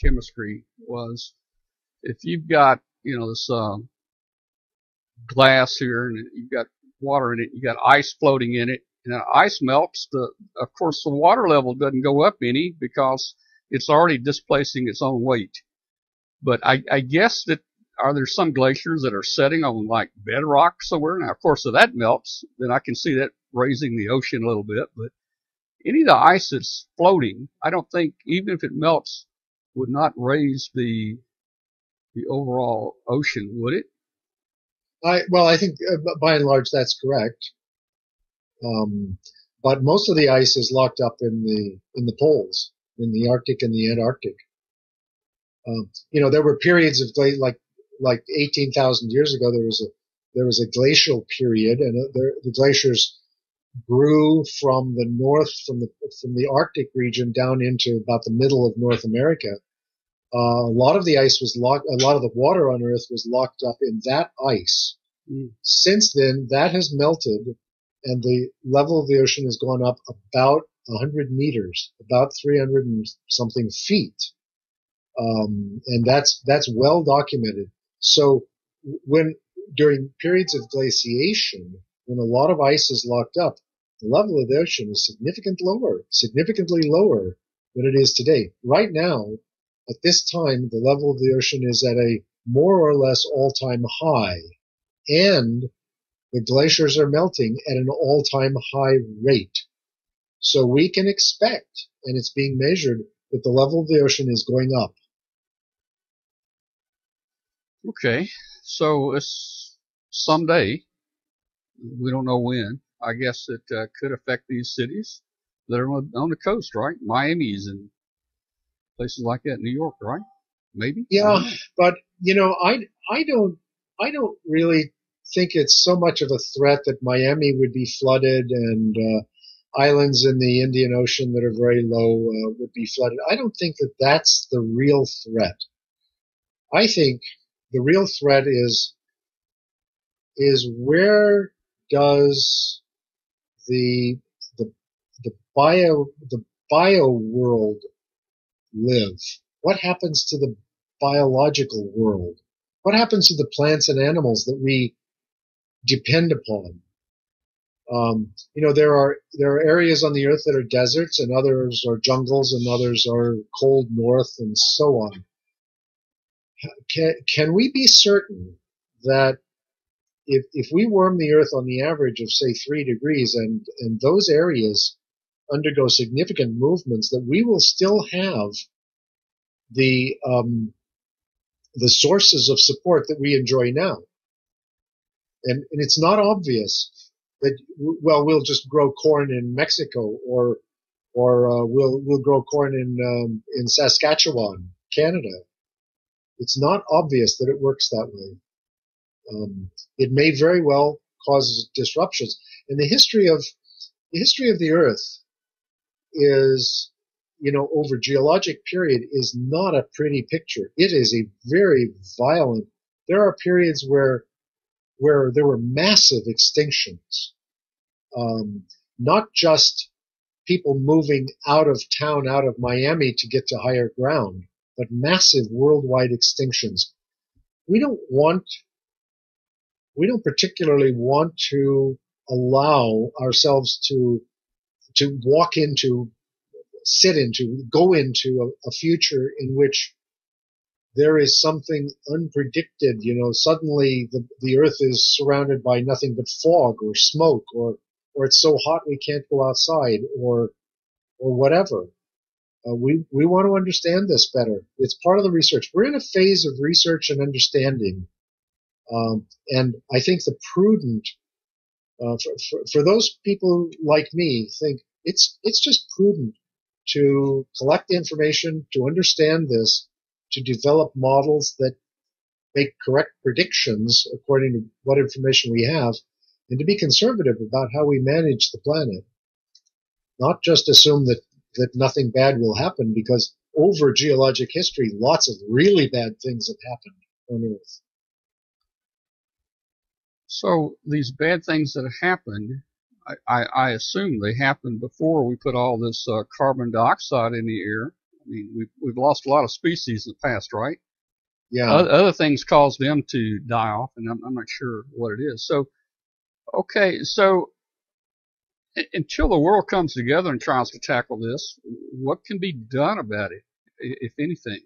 chemistry was if you've got, this glass here and you've got water in it, you got ice floating in it, and the ice melts, of course the water level doesn't go up any because it's already displacing its own weight. But I guess that, are there some glaciers that are setting on like bedrock somewhere? Now, of course, if that melts, then I can see that raising the ocean a little bit. But any of the ice that's floating, I don't think, even if it melts, would not raise the overall ocean, would it? I think by and large that's correct. But most of the ice is locked up in the poles, in the Arctic and the Antarctic. There were periods of like 18,000 years ago. There was a glacial period, and the glaciers grew from the north, from the Arctic region down into about the middle of North America. A lot of the ice was locked. A lot of the water on Earth was locked up in that ice. Since then, that has melted, and the level of the ocean has gone up about 100 meters, about 300 and something feet. And that's well documented. So during periods of glaciation, when a lot of ice is locked up, the level of the ocean is significantly lower than it is today. Right now, at this time, the level of the ocean is at a more or less all-time high, and the glaciers are melting at an all-time high rate. So we can expect, and it's being measured, that the level of the ocean is going up. Okay, so it's someday, we don't know when, I guess it could affect these cities that are on the coast, right? Miami's and places like that, New York, right? Maybe. Yeah, but I don't really think it's so much of a threat that Miami would be flooded and islands in the Indian Ocean that are very low would be flooded. I don't think that that's the real threat. I think the real threat is where does the bio world live? What happens to the biological world? What happens to the plants and animals that we depend upon? There are areas on the earth that are deserts, and others are jungles, and others are cold north, and so on. Can we be certain that if we warm the earth on the average of, say, 3 degrees, and those areas undergo significant movements, that we will still have the sources of support that we enjoy now? And it's not obvious that, well, we'll just grow corn in Mexico, or we'll grow corn in Saskatchewan, Canada. It's not obvious that it works that way. It may very well cause disruptions. And the history of the Earth is, over geologic period, is not a pretty picture. It is a very violent. There are periods where there were massive extinctions, not just people moving out of town, out of Miami to get to higher ground, but massive worldwide extinctions. We don't particularly want to allow ourselves to go into a future in which there is something unpredicted. Suddenly the earth is surrounded by nothing but fog or smoke, or it's so hot we can't go outside, or whatever. We want to understand this better. It's part of the research. We're in a phase of research and understanding And I think the prudent, for those people like me, think it's just prudent to collect the information, to understand this, to develop models that make correct predictions according to what information we have, and to be conservative about how we manage the planet. Not just assume that nothing bad will happen, because over geologic history, lots of really bad things have happened on Earth. So these bad things that have happened, I assume they happened before we put all this carbon dioxide in the air. I mean, we've lost a lot of species in the past, right? Yeah. Other things caused them to die off, and I'm not sure what it is. So, okay, so until the world comes together and tries to tackle this, what can be done about it, if anything?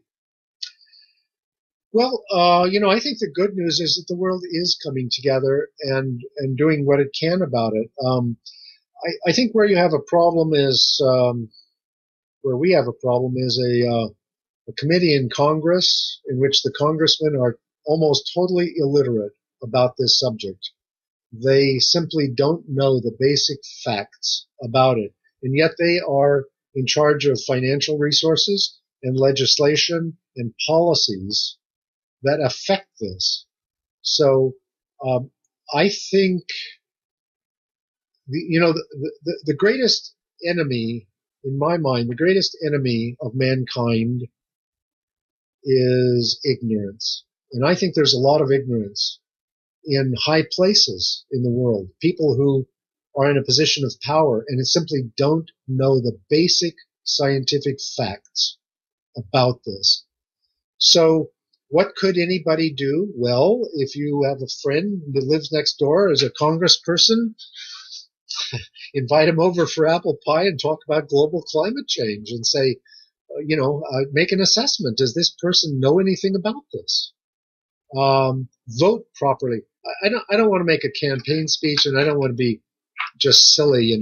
Well, I think the good news is that the world is coming together and doing what it can about it. I think where you have a problem is, where we have a problem is a committee in Congress in which the congressmen are almost totally illiterate about this subject. They simply don't know the basic facts about it, and yet they are in charge of financial resources and legislation and policies that affect this. So I think the greatest enemy, in my mind, the greatest enemy of mankind is ignorance. And I think there's a lot of ignorance in high places in the world. People who are in a position of power and simply don't know the basic scientific facts about this. So what could anybody do? Well, if you have a friend that lives next door as a congressperson, invite him over for apple pie and talk about global climate change and say, make an assessment. Does this person know anything about this? Vote properly. I don't want to make a campaign speech, and I don't want to be just silly,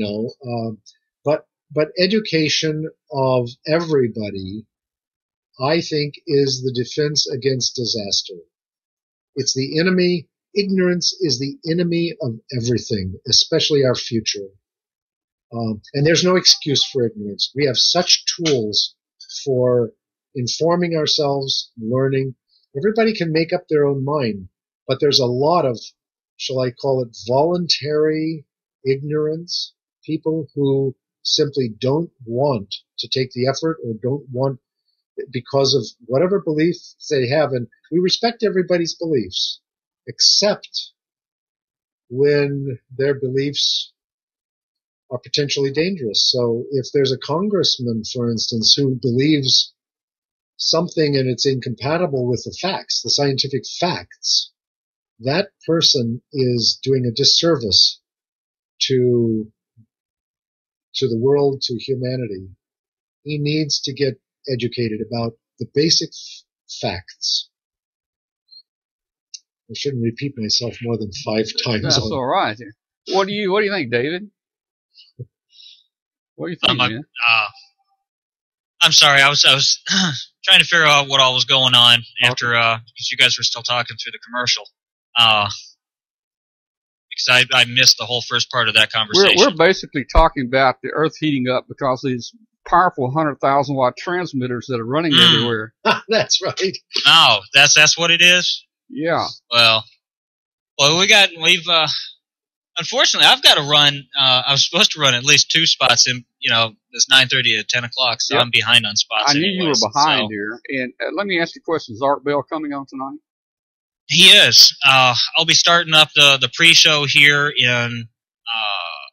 but education of everybody, I think, is the defense against disaster. It's the enemy. Ignorance is the enemy of everything, especially our future. And there's no excuse for ignorance. We have such tools for informing ourselves, learning. Everybody can make up their own mind, but there's a lot of, shall I call it, voluntary ignorance, people who simply don't want to take the effort or don't want, because of whatever beliefs they have. And we respect everybody's beliefs, except when their beliefs are potentially dangerous. So if there's a congressman, for instance, who believes something and it's incompatible with the facts, the scientific facts, that person is doing a disservice to the world, to humanity. He needs to get educated about the basic facts. I shouldn't repeat myself more than 5 times. That's all right. What do you think, David? What do you think, man? I'm sorry. I was trying to figure out what all was going on after because you guys were still talking through the commercial. Because I missed the whole first part of that conversation. We're basically talking about the Earth heating up because of these powerful 100,000 watt transmitters that are running everywhere. That's right. Oh, that's what it is? Yeah. Well, we've unfortunately, I've got to run. I was supposed to run at least 2 spots in, this 9:30 to 10 o'clock, so yep. I'm behind on spots. I knew you were behind here. And let me ask you a question. Is Art Bell coming on tonight? He is. I'll be starting up the pre-show here in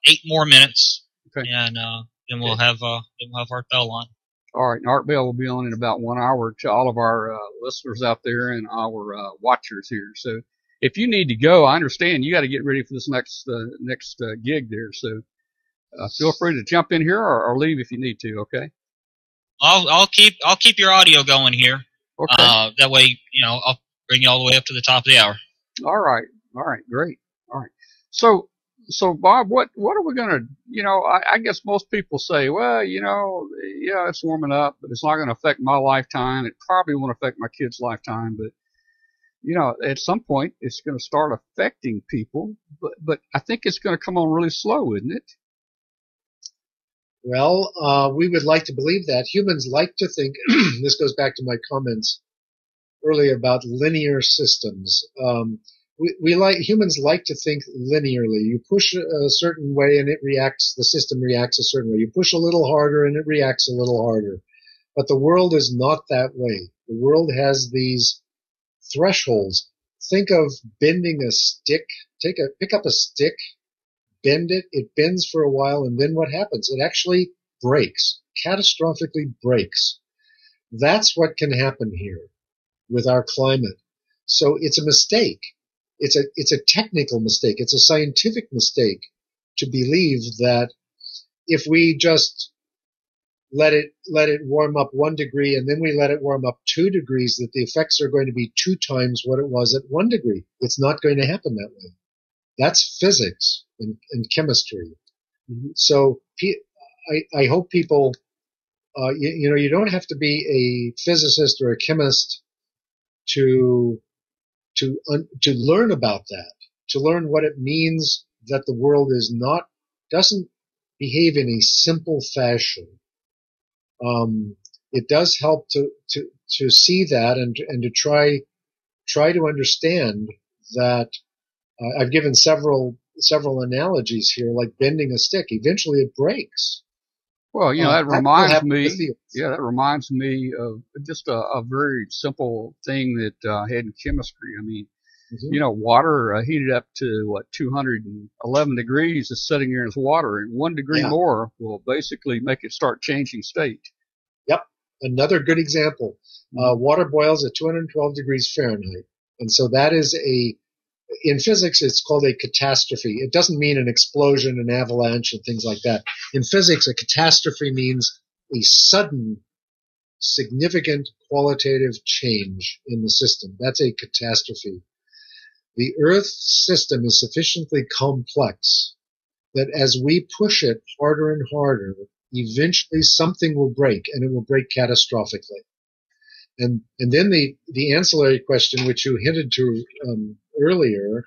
8 more minutes. Okay. And then we'll have Art Bell on. All right. Art Bell will be on in about 1 hour to all of our listeners out there and our watchers here. So if you need to go, I understand you got to get ready for this next gig there. So feel free to jump in here or leave if you need to. Okay. I'll keep your audio going here. Okay. That way, I'll bring you all the way up to the top of the hour. All right. Great. All right. So Bob, what are we gonna? I guess most people say, well, yeah, it's warming up, but it's not going to affect my lifetime. It probably won't affect my kids' lifetime, but at some point it's going to start affecting people, but I think it's going to come on really slow, isn't it? Well, we would like to believe that. Humans like to think, this goes back to my comments earlier about linear systems. Humans like to think linearly. You push a certain way and the system reacts a certain way. You push a little harder and it reacts a little harder. But the world is not that way. The world has these thresholds. Think of bending a stick. Pick up a stick, bend it, it bends for a while, and then what happens? It actually breaks, catastrophically breaks. That's what can happen here with our climate. So it's a mistake. It's a technical mistake. It's a scientific mistake to believe that if we just let it warm up 1 degree and then we let it warm up 2 degrees, that the effects are going to be 2 times what it was at 1 degree. It's not going to happen that way. That's physics and chemistry. Mm-hmm. So I hope people, you don't have to be a physicist or a chemist to learn about that, to learn what it means that the world doesn't behave in a simple fashion. It does help to see that and to try to understand that. I've given several analogies here, like bending a stick. Eventually, it breaks. Well, that reminds me of just a very simple thing that I had in chemistry. I mean, mm-hmm. Water heated up to 211 degrees is sitting there as water, and 1 degree more will basically make it start changing state. Yep, another good example. Water boils at 212 degrees Fahrenheit, and so that is in physics, it's called a catastrophe. It doesn't mean an explosion, an avalanche, and things like that. In physics, a catastrophe means a sudden, significant qualitative change in the system. That's a catastrophe. The Earth's system is sufficiently complex that as we push it harder and harder, eventually something will break, and it will break catastrophically. And then the ancillary question, which you hinted to earlier,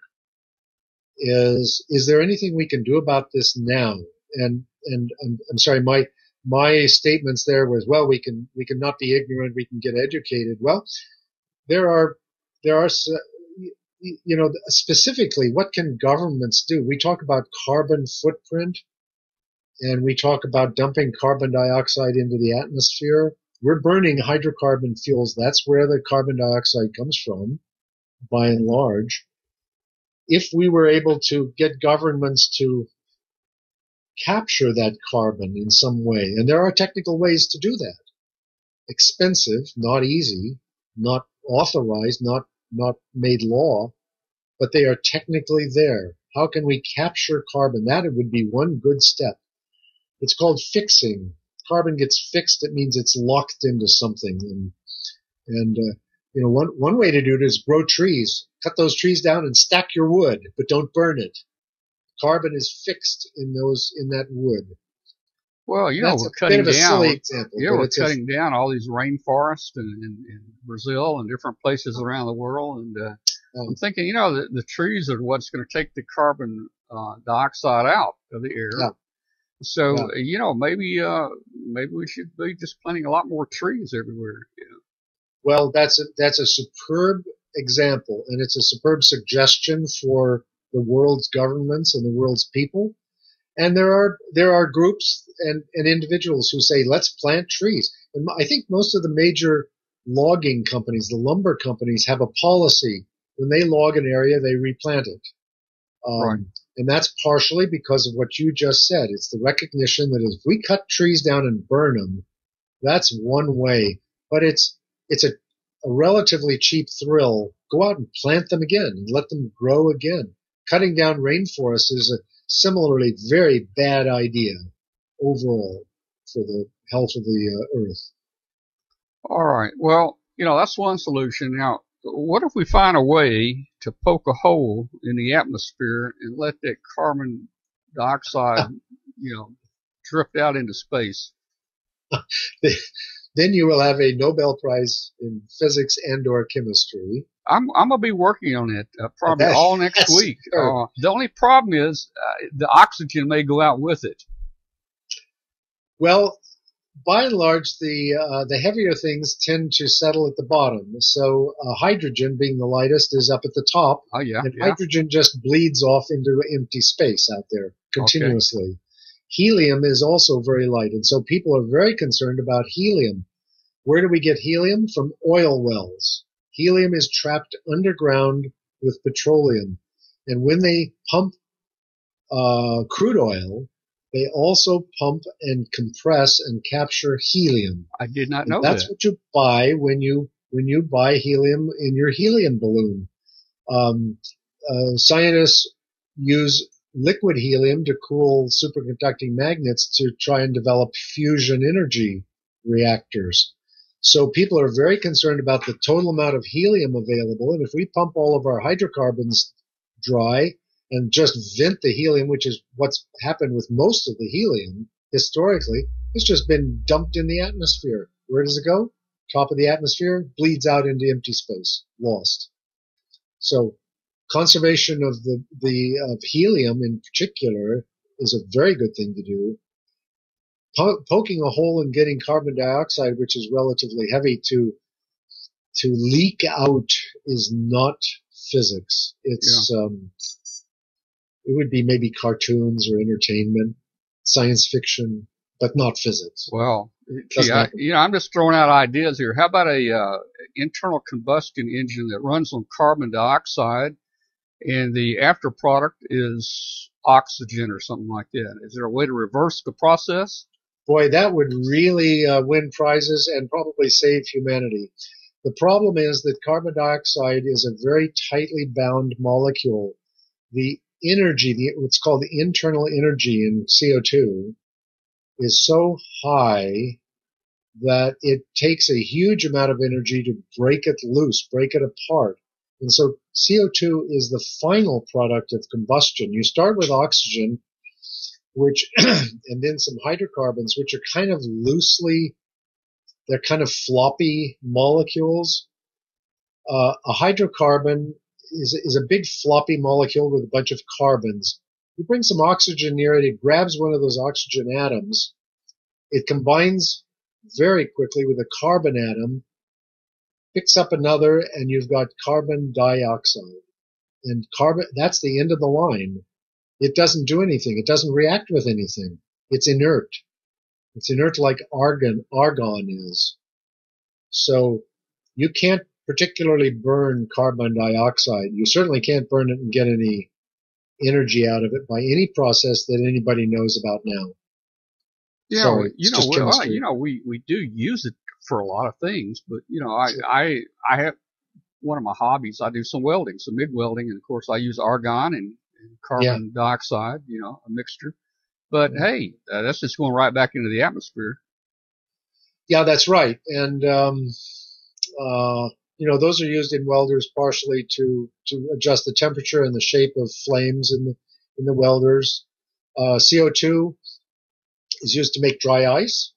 is there anything we can do about this now? And I'm sorry, my statements there was, well, we can not be ignorant, we can get educated. Well, there are specifically, what can governments do? We talk about carbon footprint, and we talk about dumping carbon dioxide into the atmosphere. We're burning hydrocarbon fuels. That's where the carbon dioxide comes from, by and large. If we were able to get governments to capture that carbon in some way, and there are technical ways to do that. Expensive, not easy, not authorized, not made law, but they are technically there. How can we capture carbon? That would be one good step. It's called fixing. Carbon gets fixed, it means it's locked into something. And one way to do it is grow trees. Cut those trees down and stack your wood, but don't burn it. Carbon is fixed in that wood. Well, that's we're cutting down. Silly example, we're cutting down all these rainforests in Brazil and different places around the world. And I'm thinking, the trees are what's going to take the carbon dioxide out of the air. Yeah. So, maybe we should be just planting a lot more trees everywhere. Well, that's a superb example, and it's a superb suggestion for the world's governments and the world's people. And there are groups and individuals who say, let's plant trees. And I think most of the major logging companies, the lumber companies, have a policy. When they log an area, they replant it. Right. And that's partially because of what you just said. It's the recognition that if we cut trees down and burn them, that's one way. But it's a relatively cheap thrill. Go out and plant them again and let them grow again. Cutting down rainforests is a similarly very bad idea overall for the health of the earth. All right. Well, that's one solution. Now, what if we find a way to poke a hole in the atmosphere and let that carbon dioxide, drift out into space? Then you will have a Nobel Prize in physics and/or chemistry. I'm gonna be working on it probably all next week. The only problem is the oxygen may go out with it. Well, by and large, the heavier things tend to settle at the bottom. So hydrogen, being the lightest, is up at the top. Oh yeah, and hydrogen just bleeds off into empty space out there continuously. Okay. Helium is also very light, and so people are very concerned about helium. Where do we get helium? From oil wells. Helium is trapped underground with petroleum, and when they pump crude oil, they also pump and compress and capture helium. I did not know that. That's what you buy when you buy helium in your helium balloon. Scientists use liquid helium to cool superconducting magnets to try and develop fusion energy reactors. So people are very concerned about the total amount of helium available, and if we pump all of our hydrocarbons dry and just vent the helium, which is what's happened with most of the helium historically, it's just been dumped in the atmosphere. Where does it go? Top of the atmosphere, bleeds out into empty space, lost. So conservation of of helium in particular is a very good thing to do. Poking a hole and getting carbon dioxide, which is relatively heavy, to leak out is not physics. It's it would be maybe cartoons or entertainment, science fiction, but not physics. Well, gee, I'm just throwing out ideas here. How about a internal combustion engine that runs on carbon dioxide, and the after product is oxygen or something like that? Is there a way to reverse the process? Boy, that would really win prizes and probably save humanity. The problem is that carbon dioxide is a very tightly bound molecule. The energy, what's called the internal energy in CO2, is so high that it takes a huge amount of energy to break it loose, break it apart. And so CO2 is the final product of combustion. You start with oxygen, which, and then some hydrocarbons, which are kind of loosely, they're kind of floppy molecules. A hydrocarbon is a big floppy molecule with a bunch of carbons. You bring some oxygen near it, it grabs one of those oxygen atoms. It combines very quickly with a carbon atom, picks up another, and you've got carbon dioxide. And carbon, that's the end of the line. It doesn't do anything. It doesn't react with anything. It's inert. It's inert like argon is. So you can't particularly burn carbon dioxide. You certainly can't burn it and get any energy out of it by any process that anybody knows about now. Yeah, sorry, we do use it for a lot of things, but I have one of my hobbies. I do some welding, some MIG welding, and of course I use argon and carbon dioxide, a mixture. But hey, that's just going right back into the atmosphere. Yeah, that's right. And those are used in welders partially to adjust the temperature and the shape of flames in the welders. CO2 is used to make dry ice.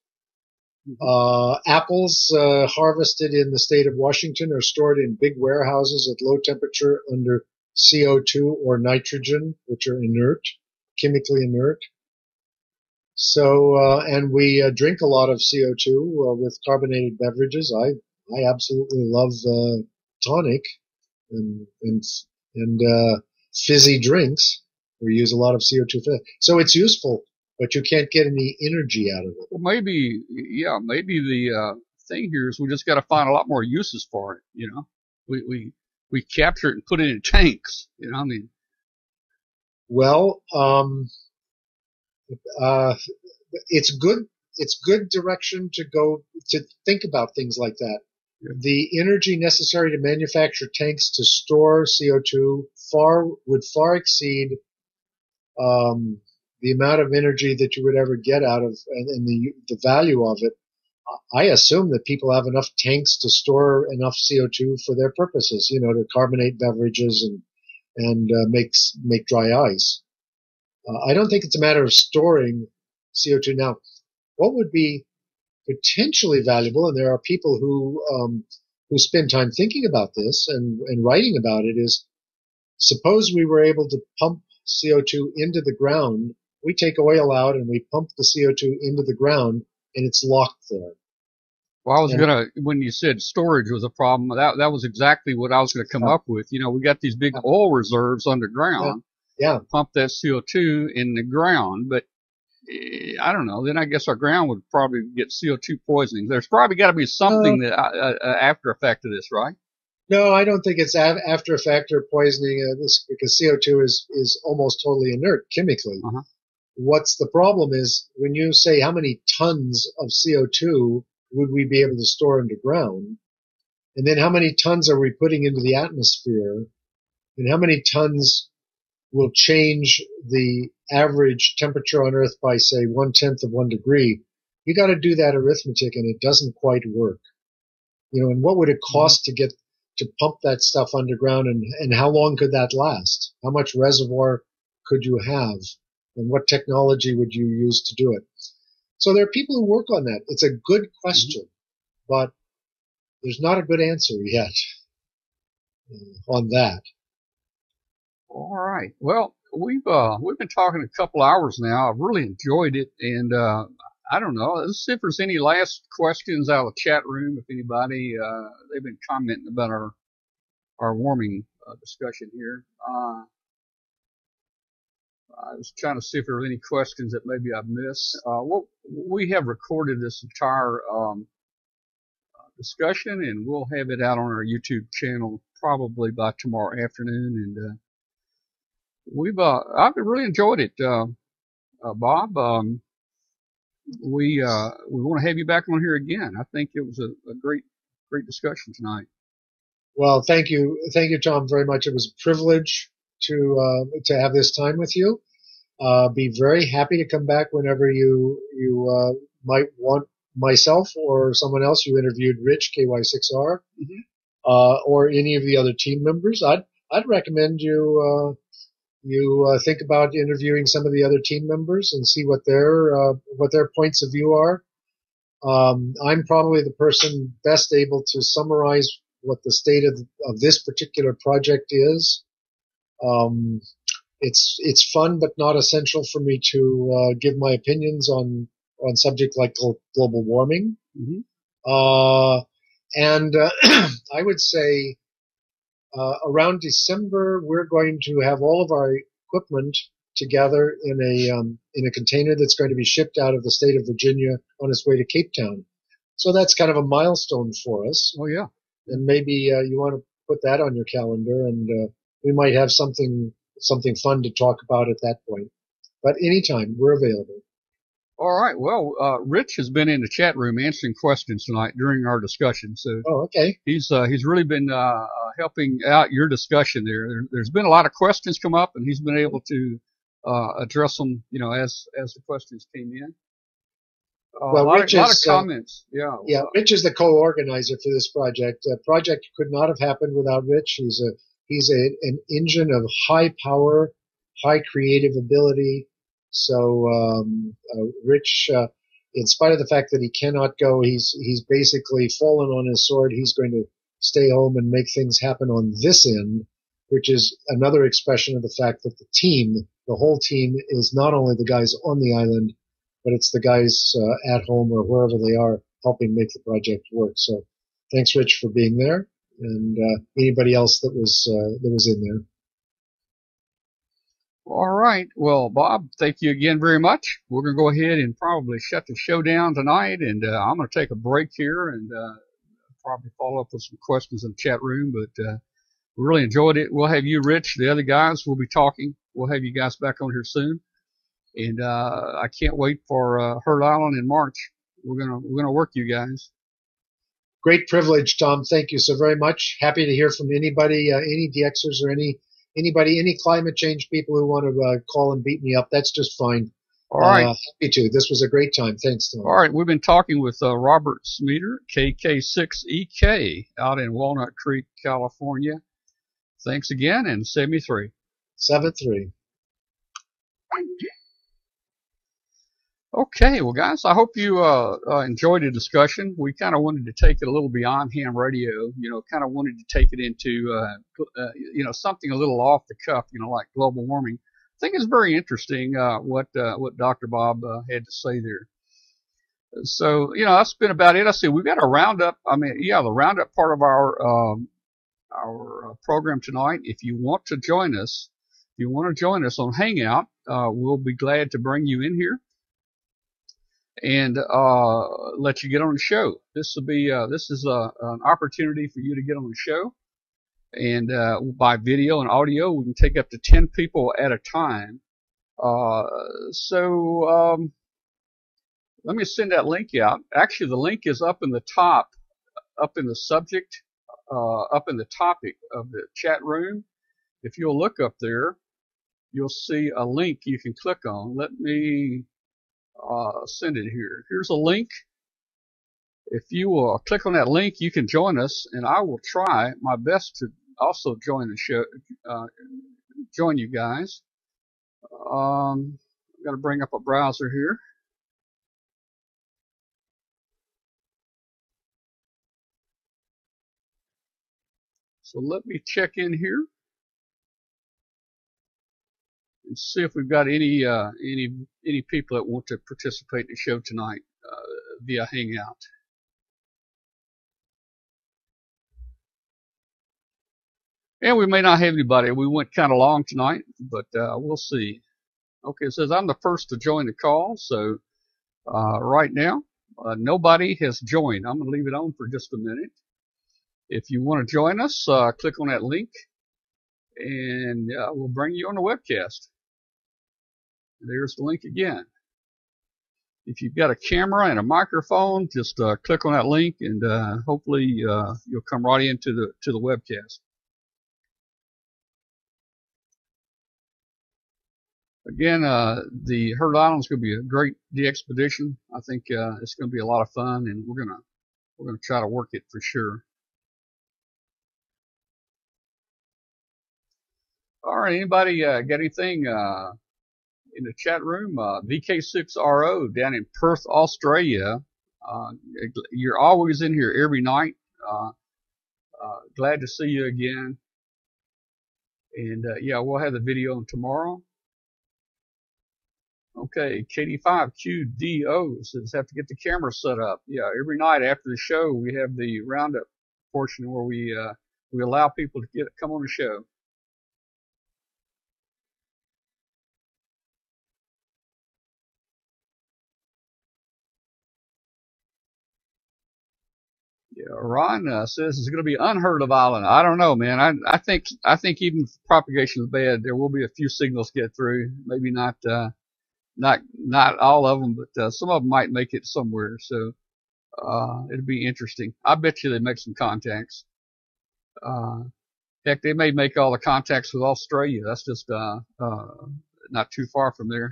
Apples harvested in the state of Washington are stored in big warehouses at low temperature under CO2 or nitrogen, which are inert, chemically inert. So, and we drink a lot of CO2 with carbonated beverages. I absolutely love tonic and fizzy drinks. We use a lot of CO2. So it's useful, but you can't get any energy out of it. Well, maybe the thing here is we just got to find a lot more uses for it. We capture it and put it in tanks. Well, it's good. It's good direction to go to think about things like that. Yeah. The energy necessary to manufacture tanks to store CO2 would far exceed the amount of energy that you would ever get out of and the value of it. I assume that people have enough tanks to store enough CO2 for their purposes, to carbonate beverages and make dry ice. I don't think it's a matter of storing CO2. Now, what would be potentially valuable, and there are people who who spend time thinking about this and writing about it is, suppose we were able to pump CO2 into the ground. We take oil out and we pump the CO2 into the ground, and it's locked there. Well, I was when you said storage was a problem, that was exactly what I was gonna come up with. We got these big oil reserves underground. Yeah. Pump that CO2 in the ground, but I don't know. Then I guess our ground would probably get CO2 poisoning. There's probably got to be something that after effect of this, right? No, I don't think it's after effect or poisoning this, because CO2 is almost totally inert chemically. What's the problem is when you say how many tons of CO2 would we be able to store underground, and then how many tons are we putting into the atmosphere, and how many tons will change the average temperature on Earth by, say, 1/10 of 1 degree. You got to do that arithmetic, and it doesn't quite work. And what would it cost to pump that stuff underground, and how long could that last? How much reservoir could you have, and what technology would you use to do it? So there are people who work on that. It's a good question, but there's not a good answer yet on that. All right. Well, we've been talking a couple hours now. I've really enjoyed it, and I don't know. Let's see if there's any last questions out of the chat room. If anybody, they've been commenting about our warming discussion here. I was trying to see if there were any questions that maybe I've missed. Well, we have recorded this entire discussion, and we'll have it out on our YouTube channel probably by tomorrow afternoon. And I've really enjoyed it, Bob. We want to have you back on here again. I think it was a great discussion tonight. Well, thank you, Tom, very much. It was a privilege to have this time with you. Be very happy to come back whenever you might want myself or someone else. You interviewed Rich KY6R, or any of the other team members. I'd recommend you think about interviewing some of the other team members and see what their points of view are. I'm probably the person best able to summarize what the state of this particular project is. It's fun, but not essential for me to give my opinions on subjects like global warming. And I would say around December we're going to have all of our equipment together in a container that's going to be shipped out of the state of Virginia on its way to Cape Town. So that's kind of a milestone for us. Oh yeah. And maybe you want to put that on your calendar, and we might have something fun to talk about at that point. But anytime, we're available. All right. Well, Rich has been in the chat room answering questions tonight during our discussion. So okay. He's really been helping out your discussion there. There's been a lot of questions come up, and he's been able to address them, as the questions came in. Well, a lot of comments. Yeah, Rich is the co-organizer for this project. The project could not have happened without Rich. He's an engine of high power, high creative ability. So Rich, in spite of the fact that he cannot go, he's basically fallen on his sword. He's going to stay home and make things happen on this end, which is another expression of the fact that the whole team, is not only the guys on the island, but it's the guys at home or wherever they are helping make the project work. So thanks, Rich, for being there, and anybody else that was in there. All right. Well, Bob, thank you again very much. We're going to go ahead and probably shut the show down tonight, and I'm going to take a break here and probably follow up with some questions in the chat room, but we really enjoyed it. We'll have you, Rich, the other guys, we'll be talking. We'll have you guys back on here soon. And I can't wait for Heard Island in March. We're gonna work you guys. Great privilege, Tom. Thank you so very much. Happy to hear from anybody, any DXers or anybody, any climate change people who want to call and beat me up. That's just fine. All right. Happy to. This was a great time. Thanks, Tom. All right. We've been talking with Robert Schmieder KK6EK out in Walnut Creek, California. Thanks again, and 73. 73. Okay, well, guys, I hope you enjoyed the discussion. We kind of wanted to take it a little beyond ham radio, kind of wanted to take it into, something a little off the cuff, like global warming. I think it's very interesting what Dr. Bob had to say there. So, that's been about it. I see we've got a roundup. The roundup part of our program tonight. If you want to join us, on Hangout, we'll be glad to bring you in here and let you get on the show. This is an opportunity for you to get on the show, and by video and audio, we can take up to 10 people at a time. Let me send that link out. Actually, the link is up in the top, up in the subject, up in the topic of the chat room. If you'll look up there, you'll see a link you can click on. Let me send it here. Here's a link. If you will click on that link, you can join us, and I will try my best to also join the show, join you guys. I've got to bring up a browser here. So let me check in here and see if we've got any people that want to participate in the show tonight via Hangout. And we may not have anybody. We went kind of long tonight, but we'll see. Okay, it says I'm the first to join the call, so right now nobody has joined. I'm going to leave it on for just a minute. If you want to join us, click on that link, and we'll bring you on the webcast. There's the link again. If you've got a camera and a microphone, just click on that link, and hopefully you'll come right into the webcast. Again, the Heard Island is going to be a great DXpedition. I think it's going to be a lot of fun, and we're gonna try to work it for sure. All right, anybody got anything in the chat room? VK6RO down in Perth, Australia. You're always in here every night. Glad to see you again. And yeah, we'll have the video on tomorrow. Okay, KD5QDO says have to get the camera set up. Yeah, every night after the show we have the roundup portion where we allow people to come on the show. Yeah, Ron says it's going to be unheard of island. I don't know, man. I think even if propagation is bad, there will be a few signals get through. Maybe not all of them, but some of them might make it somewhere. So it'll be interesting. I bet you they make some contacts. Heck, they may make all the contacts with Australia. That's just not too far from there.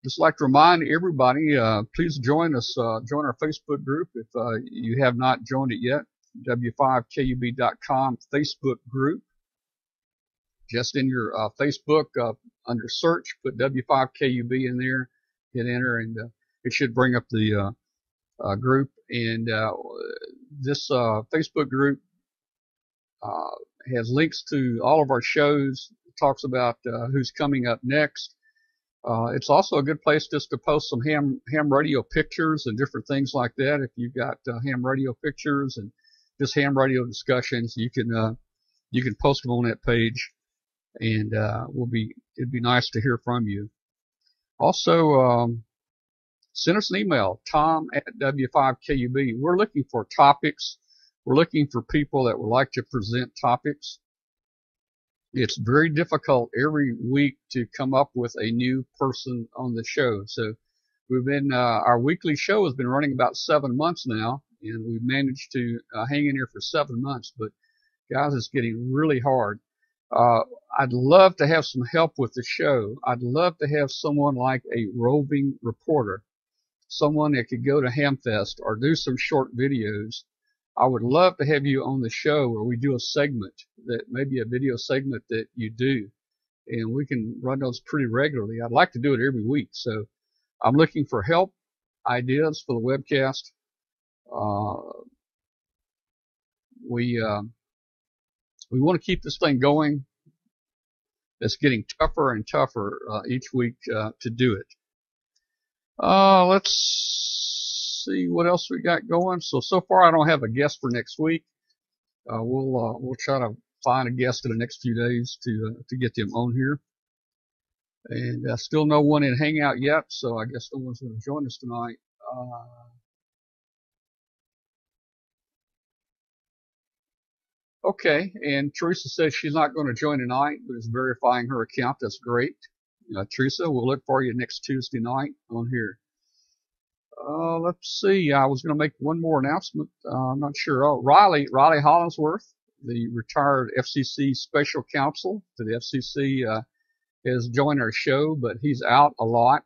Just like to remind everybody, please join us, join our Facebook group if you have not joined it yet. W5KUB.com Facebook group. Just in your Facebook, under search, put W5KUB in there, hit enter, and it should bring up the group. And this Facebook group has links to all of our shows. It talks about who's coming up next. It's also a good place just to post some ham radio pictures and different things like that. If you've got ham radio pictures and just ham radio discussions, you can post them on that page, and it'd be nice to hear from you. Also, send us an email, tom@W5KUB. We're looking for topics. We're looking for people that would like to present topics. It's very difficult every week to come up with a new person on the show. So we've been, our weekly show has been running about 7 months now, and we've managed to hang in here for 7 months. But guys, it's getting really hard. I'd love to have some help with the show. I'd love to have someone like a roving reporter, someone that could go to Hamfest or do some short videos. I would love to have you on the show where we do a segment, that maybe a video segment that you do, and we can run those pretty regularly. I'd like to do it every week. So I'm looking for help, ideas for the webcast. We want to keep this thing going. It's getting tougher and tougher each week to do it. Let's see what else we got going. So far I don't have a guest for next week. We'll try to find a guest in the next few days to get them on here. And still no one in Hangout yet, so I guess no one's going to join us tonight. Okay, and Teresa says she's not going to join tonight, but is verifying her account. That's great. Teresa, we'll look for you next Tuesday night on here. Let's see. I was going to make one more announcement. I'm not sure. Oh, Riley Hollingsworth, the retired FCC special counsel to the FCC, has joined our show, but he's out a lot.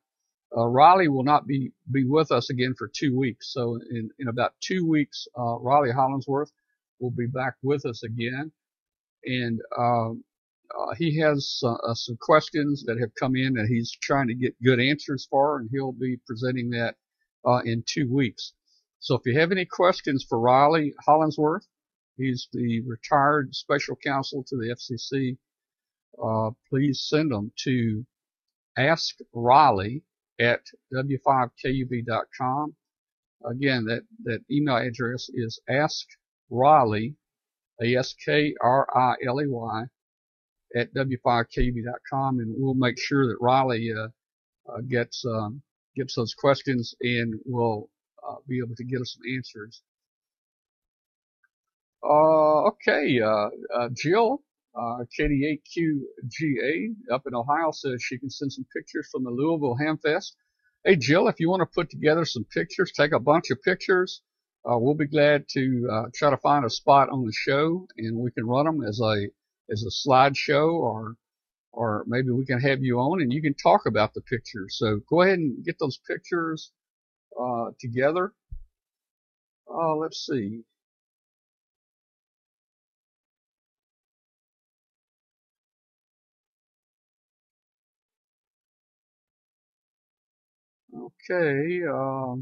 Riley will not be with us again for 2 weeks. So in about 2 weeks, Riley Hollingsworth will be back with us again. And he has some questions that have come in that he's trying to get good answers for, and he'll be presenting that in 2 weeks. So if you have any questions for Riley Hollingsworth, he's the retired special counsel to the FCC, please send them to askriley@w5kub.com. Again, that email address is askriley, ASKRILEY, @w5kub.com, and we'll make sure that Riley gets those questions and will be able to get us some answers. Okay, Jill, KD8QGA up in Ohio, says she can send some pictures from the Louisville Hamfest. Hey, Jill, if you want to put together some pictures, take a bunch of pictures, we'll be glad to try to find a spot on the show, and we can run them as a slideshow, or maybe we can have you on and you can talk about the pictures. So go ahead and get those pictures together. Let's see. Okay, I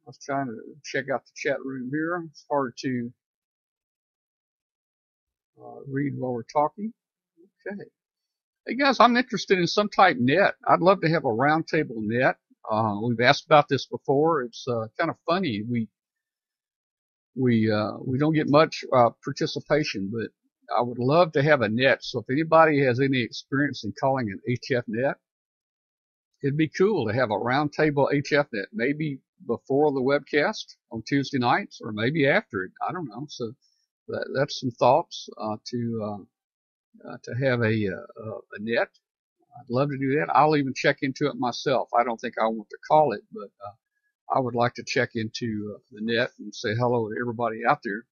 was trying to check out the chat room here. It's hard to read while we're talking. Okay. Hey guys, I'm interested in some type net. I'd love to have a roundtable net. We've asked about this before. It's kind of funny. We don't get much participation, but I would love to have a net. So if anybody has any experience in calling an HF net, it'd be cool to have a roundtable HF net, maybe before the webcast on Tuesday nights, or maybe after it. I don't know. So that's some thoughts to have a net. I'd love to do that. I'll even check into it myself. I don't think I want to call it, but I would like to check into the net and say hello to everybody out there.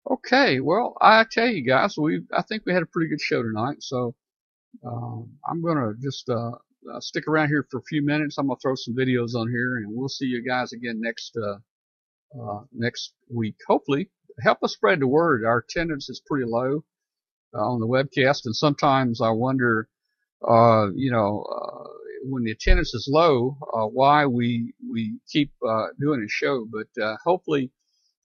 Okay, well, I tell you guys, I think we had a pretty good show tonight, so I'm going to just stick around here for a few minutes. I'm going to throw some videos on here, and we'll see you guys again next week. Hopefully, help us spread the word. Our attendance is pretty low on the webcast, and sometimes I wonder, when the attendance is low, why we keep doing a show. But hopefully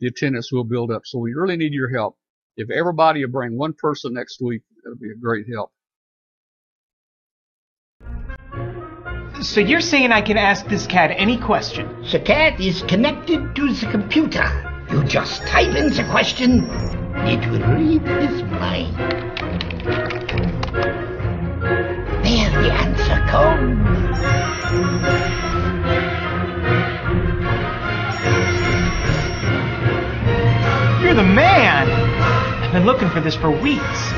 the attendance will build up. So we really need your help. If everybody will bring one person next week, that'll be a great help. So you're saying I can ask this cat any question? The cat is connected to the computer. You just type in the question, it will read his mind. There the answer comes. You're the man! I've been looking for this for weeks.